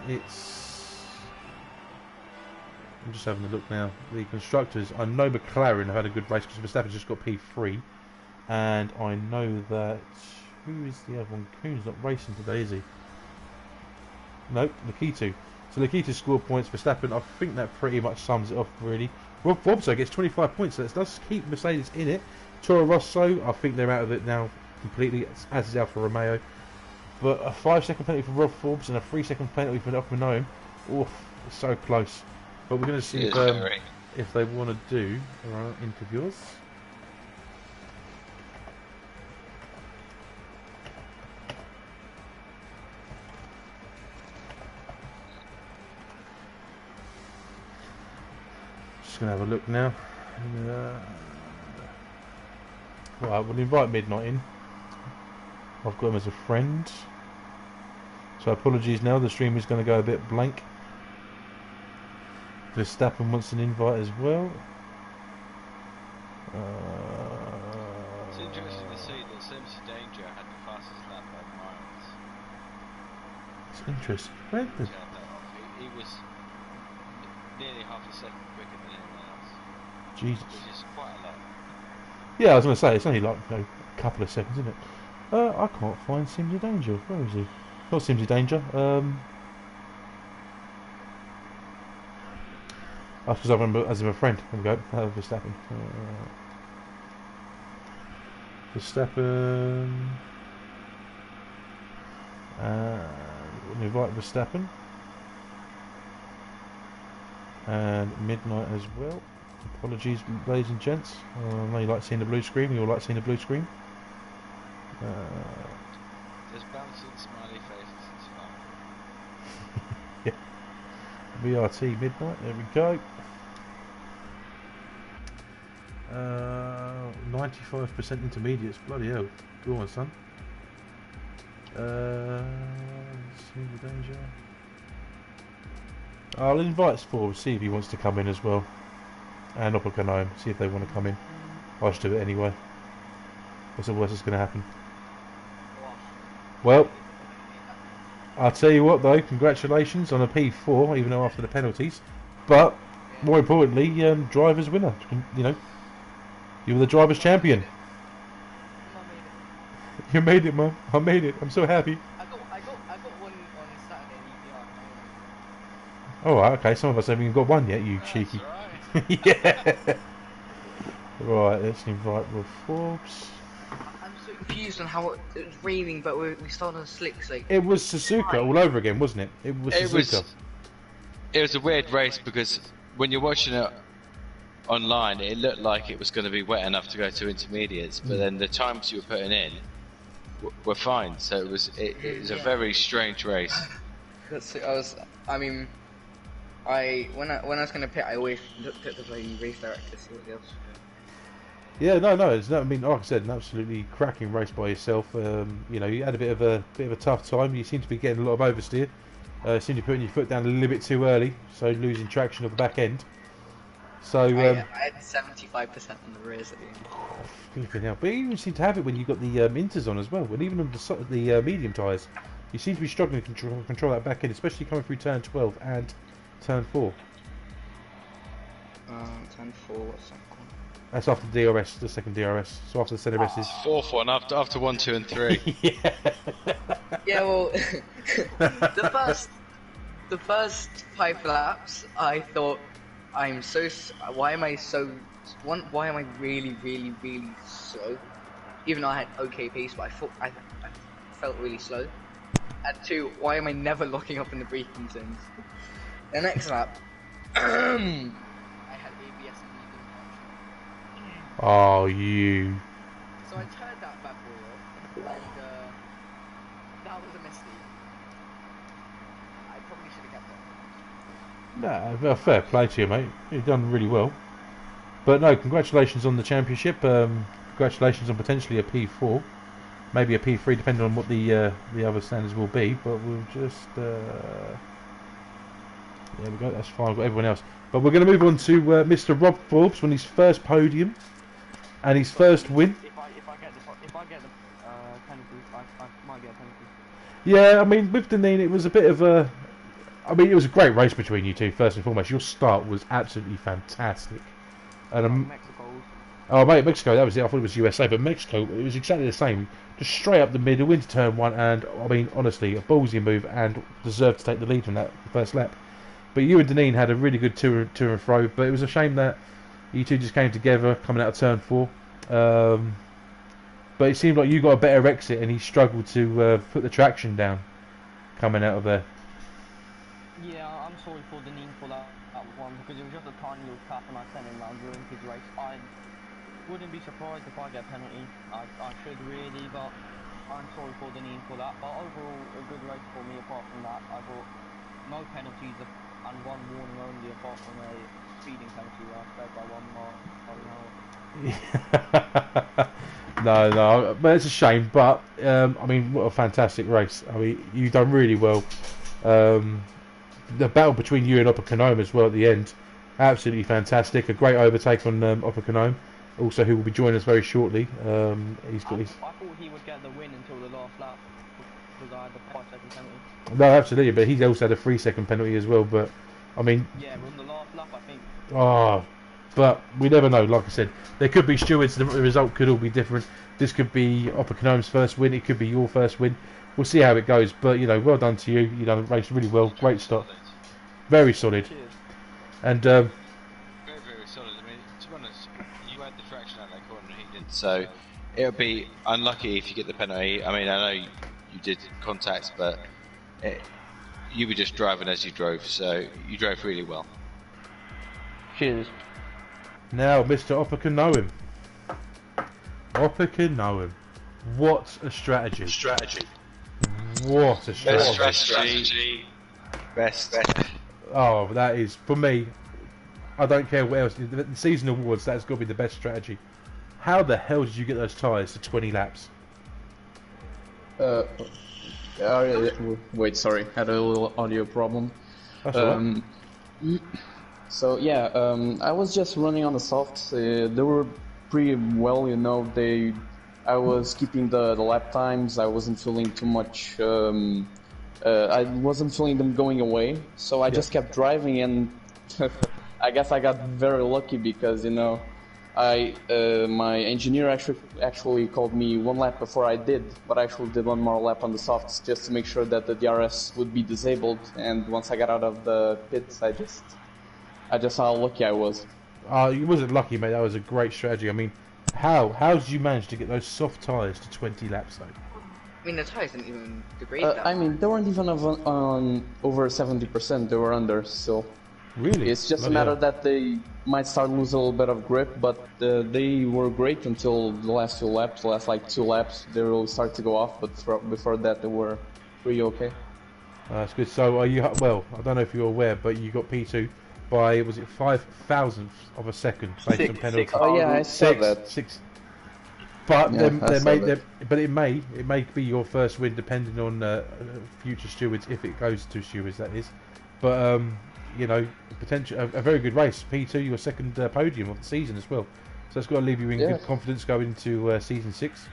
It's I'm just having a look now. The constructors, I know McLaren have had a good race because Verstappen's just got P3, and I know that who is the other one? Kuhn's not racing today, is he? Nope, Lakitu. So Lakitu scored points. Verstappen, I think that pretty much sums it off, really. Rob Bobso gets 25 points, so that does keep Mercedes in it. Toro Rosso, I think they're out of it now completely, as is Alfa Romeo. But a 5-second penalty for Rob Forbes and a 3-second penalty for Ocon. Oof, it's so close. But we're going to see if they want to do interviews. Just going to have a look now. Right, we'll invite Midnight in. I've got him as a friend. So apologies now, the stream is going to go a bit blank. Verstappen wants an invite as well. It's interesting to see that Sims Danger had the fastest lap by miles. It's interesting. He was nearly half a second quicker than anyone else. Jesus. Which is quite a lot. Yeah, I was going to say, it's only like a couple of seconds, isn't it? I can't find Simsy Danger. Where is he? Not Simsy Danger. That's because I remember as a friend. There we go. Verstappen. Verstappen. We'll invite Verstappen. And Midnight as well. Apologies, ladies and gents. I know you like seeing the blue screen. We all like seeing the blue screen. There's bouncing smiley faces, it's fine. Yeah. VRT Midnight, there we go. 95% intermediates, bloody hell. Go on, son. See the danger. I'll invite Spore, see if he wants to come in as well. And Oppenheim, see if they want to come in. I should do it anyway. What's the worst that's going to happen? Well, I'll tell you what though, congratulations on a P4, even though after the penalties. But, more importantly, driver's winner. You know, you were the driver's champion. You made it, Mum. I made it. I'm so happy. I got one on Saturday in EPR. Oh, okay. Some of us haven't even got one yet, you cheeky. Right. Yeah. Right, let's invite Rob Forbes. I'm so confused on how it was raining, but we started on slicks. Like It was Suzuka all over again, wasn't it? It was Suzuka. It was a weird race because when you're watching it online, it looked like it was going to be wet enough to go to intermediates, but then the times you were putting in were fine. So it was a very strange race. when I was gonna pit, I always looked at the bloody race director to see what else. Yeah, no, it's not. I mean, like I said, an absolutely cracking race by yourself. You know, you had a bit of a tough time. You seem to be getting a lot of oversteer. Seem to be putting your foot down a little bit too early, so losing traction of the back end. So I had 75% on the rears at the end. Flipping hell. But you even seem to have it when you've got the inters on as well. And even on the medium tyres, you seem to be struggling to control that back end, especially coming through turn 12 and turn 4. Turn 4, what's that called? That's after DRS, the second DRS. So after the ZRS is... Fourth one, after 1, 2 and 3. Yeah. Yeah, well, the first 5 laps, I thought, why am I really, really, really slow? Even though I had okay pace, but I felt really slow. And 2, why am I never locking up in the braking zones? The next lap, I had ABS and medium option. Oh, you... So I turned that bad boy off, and that was a mistake. I probably should have kept it. Nah, fair play to you, mate. You've done really well. But no, congratulations on the championship. Congratulations on potentially a P4. Maybe a P3, depending on what the other standards will be. But we'll just... there we go, that's fine. I've got everyone else. But we're going to move on to Mr. Rob Forbes on his first podium and his first win. If I get the penalty, I might get a penalty. Yeah, I mean, with Deneen, it was a bit of a... I mean, it was a great race between you two. First and foremost, your start was absolutely fantastic. And Mexico's. oh mate, Mexico, that was it. I thought it was USA, but Mexico, it was exactly the same. Just straight up the middle into turn one, and I mean, honestly, a ballsy move, and deserved to take the lead from that first lap. But you and Deneen had a really good to and fro. But it was a shame that you two just came together coming out of turn four. But it seemed like you got a better exit, and he struggled to put the traction down coming out of there. Yeah, I'm sorry for the need for that one because it was just a tiny little tap and I sent him around during his race. I wouldn't be surprised if I get a penalty. I should really, but I'm sorry for the need for that. But overall, a good race for me. Apart from that, I got no penalties and one warning only, apart from a speeding penalty where I sped by 1 mile per hour. No, but it's a shame. But I mean, what a fantastic race! I mean, you've done really well. The battle between you and Oppenheim as well at the end, absolutely fantastic. A great overtake on Oppenheim, also who will be joining us very shortly. He's got his... I thought he would get the win until the last lap because I had the 5-second penalty. No, absolutely, but he also had a 3-second penalty as well. But I mean, yeah, on the last lap, I think. Oh, but we never know. Like I said, there could be stewards. The result could all be different. This could be Oppenheim's first win. It could be your first win. We'll see how it goes. But you know, well done to you. You done the race really well. Great start. Very solid. Cheers. And very, very solid. I mean, to be honest, you had the traction out that corner and he didn't. So it'll be unlucky if you get the penalty. I mean, I know you did contact, but you were just driving as you drove. So you drove really well. Cheers. now, Mr. Oppenheim. Oppenheim. What a strategy. What a strategy. Best strategy. Best. Oh, that is, for me, I don't care what else. The season awards, that's got to be the best strategy. How the hell did you get those tyres to 20 laps? Wait, sorry, had a little audio problem. That's all right. So yeah, I was just running on the softs. They were pretty well, you know. I was keeping the lap times. I wasn't feeling too much. I wasn't feeling them going away. So I just kept driving, and I guess I got very lucky because you know, my engineer actually called me 1 lap before I did, but I actually did 1 more lap on the softs just to make sure that the DRS would be disabled. And once I got out of the pits, I just saw how lucky I was. You wasn't lucky, mate. That was a great strategy. I mean, how did you manage to get those soft tyres to 20 laps, though? I mean, the tyres didn't even degrade that. I mean, they weren't even on over 70%. They were under, so... Really? It's just a matter that they might start losing a little bit of grip, but they were great until the last 2 laps. The last like 2 laps, they will start to go off, but before that, they were pretty okay. That's good. So, are you? Well, I don't know if you're aware, but you got P2 by, was it 5,000th of a second based on penalty? Oh yeah, I saw that. 6. But Yeah, it may be your first win depending on future stewards, if it goes to stewards, that is. But you know, potential a very good race. P2, your second podium of the season as well. So it's got to leave you in good confidence going into season 6.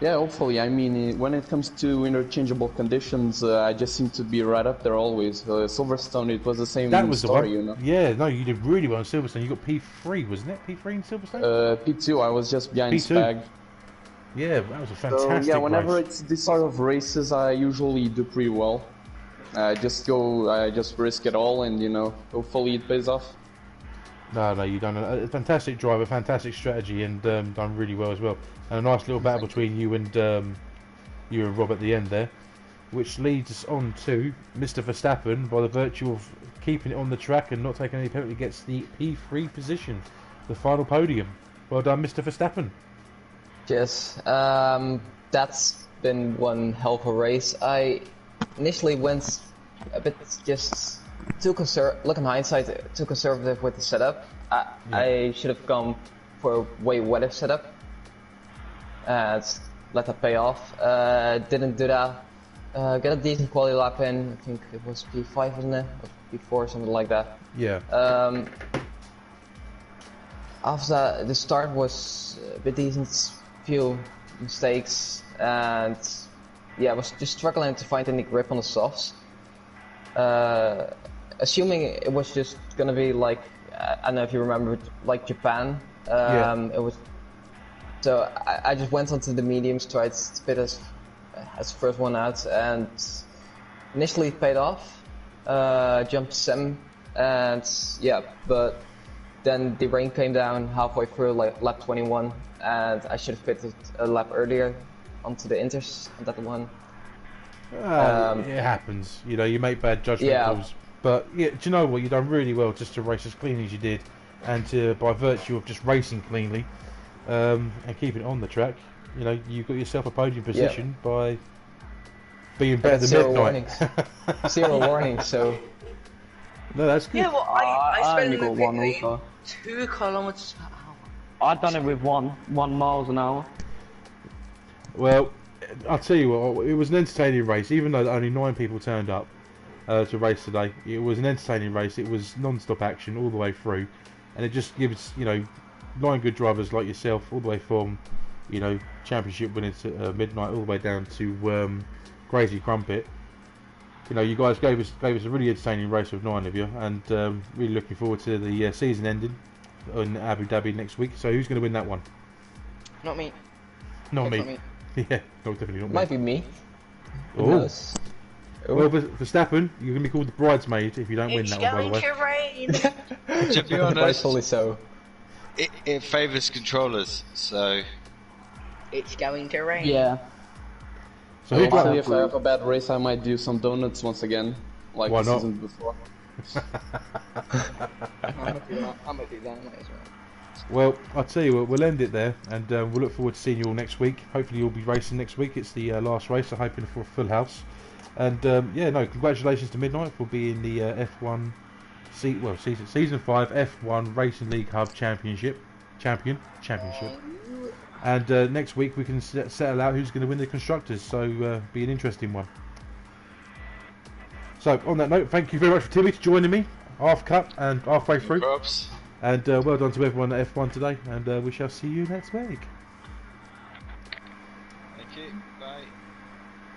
Yeah, hopefully. I mean, when it comes to interchangeable conditions, I just seem to be right up there always. Silverstone, it was the same story, you know. Yeah, no, you did really well in Silverstone. You got P3, wasn't it? P3 in Silverstone? P2, I was just behind P2. Spag. Yeah, that was a fantastic So, yeah, whenever race. it's this sort of races, I usually do pretty well. I just risk it all, and, you know, hopefully it pays off. No, you've done a fantastic drive, a fantastic strategy, and done really well as well. And a nice little battle between you and Rob at the end there, which leads us on to Mr. Verstappen, by the virtue of keeping it on the track and not taking any penalty, gets the P3 position, the final podium. Well done, Mr. Verstappen. Yes, that's been one hell of a race. I initially went a bit just too conservative. Look in hindsight, too conservative with the setup. I should have gone for a way wetter setup. Let that pay off. Didn't do that. Get a decent quality lap in. I think it was P5, wasn't it? Or P4, something like that. Yeah. After that, the start was a bit decent. Few mistakes, and yeah, I was just struggling to find any grip on the softs. assuming it was just gonna be like, I don't know if you remember, like Japan. Yeah. It was. So I just went onto the mediums, tried to spit as first one out, and initially it paid off. Jumped sim, and yeah, but then the rain came down halfway through, like lap 21, and I should have pitted a lap earlier onto the inters on that one. It happens, you know, you make bad judgment calls. But yeah, do you know what? You've done really well just to race as clean as you did, and to, by virtue of just racing cleanly and keeping it on the track, you know, you got yourself a podium position by being better than Zero Midnight. warnings. Zero warnings, so. No, that's good. Yeah, well, I only spent got one literally also. 2 kilometers per hour. I've done it with 1 miles an hour. Well, I'll tell you what, it was an entertaining race, even though only 9 people turned up to race today. It was an entertaining race. It was non-stop action all the way through, and it just gives, you know, 9 good drivers like yourself all the way from, you know, championship winners at Midnight all the way down to Crazy Crumpet. You know, you guys gave us a really entertaining race with 9 of you, and really looking forward to the season ending in Abu Dhabi next week. So who's going to win that one? Not me. Not That's me. not me. Yeah, no, definitely not me. Might be me. Who Oh. knows? Well, Verstappen, you're going to be called the bridesmaid if you don't win It's that one, by the going way. to rain. To be honest, Rightfully so. it favours controllers, so It's going to rain. Yeah. So who Hopefully, drives? if I have a bad race, I might do some donuts once again, like Why the not? season before. I'm gonna do that, might as well. Well, I'll tell you what, we'll end it there, and we'll look forward to seeing you all next week. Hopefully you'll be racing next week. It's the last race, so hoping for a full house. And yeah, no, congratulations to Midnight for being the F1 season 5 F1 Racing League Hub Championship. And next week we can settle out who's going to win the constructors. So be an interesting one. So on that note, thank you very much for Timmy for joining me half cut and halfway through. props. And well done to everyone at F1 today, and we shall see you next week. Thank you. Bye.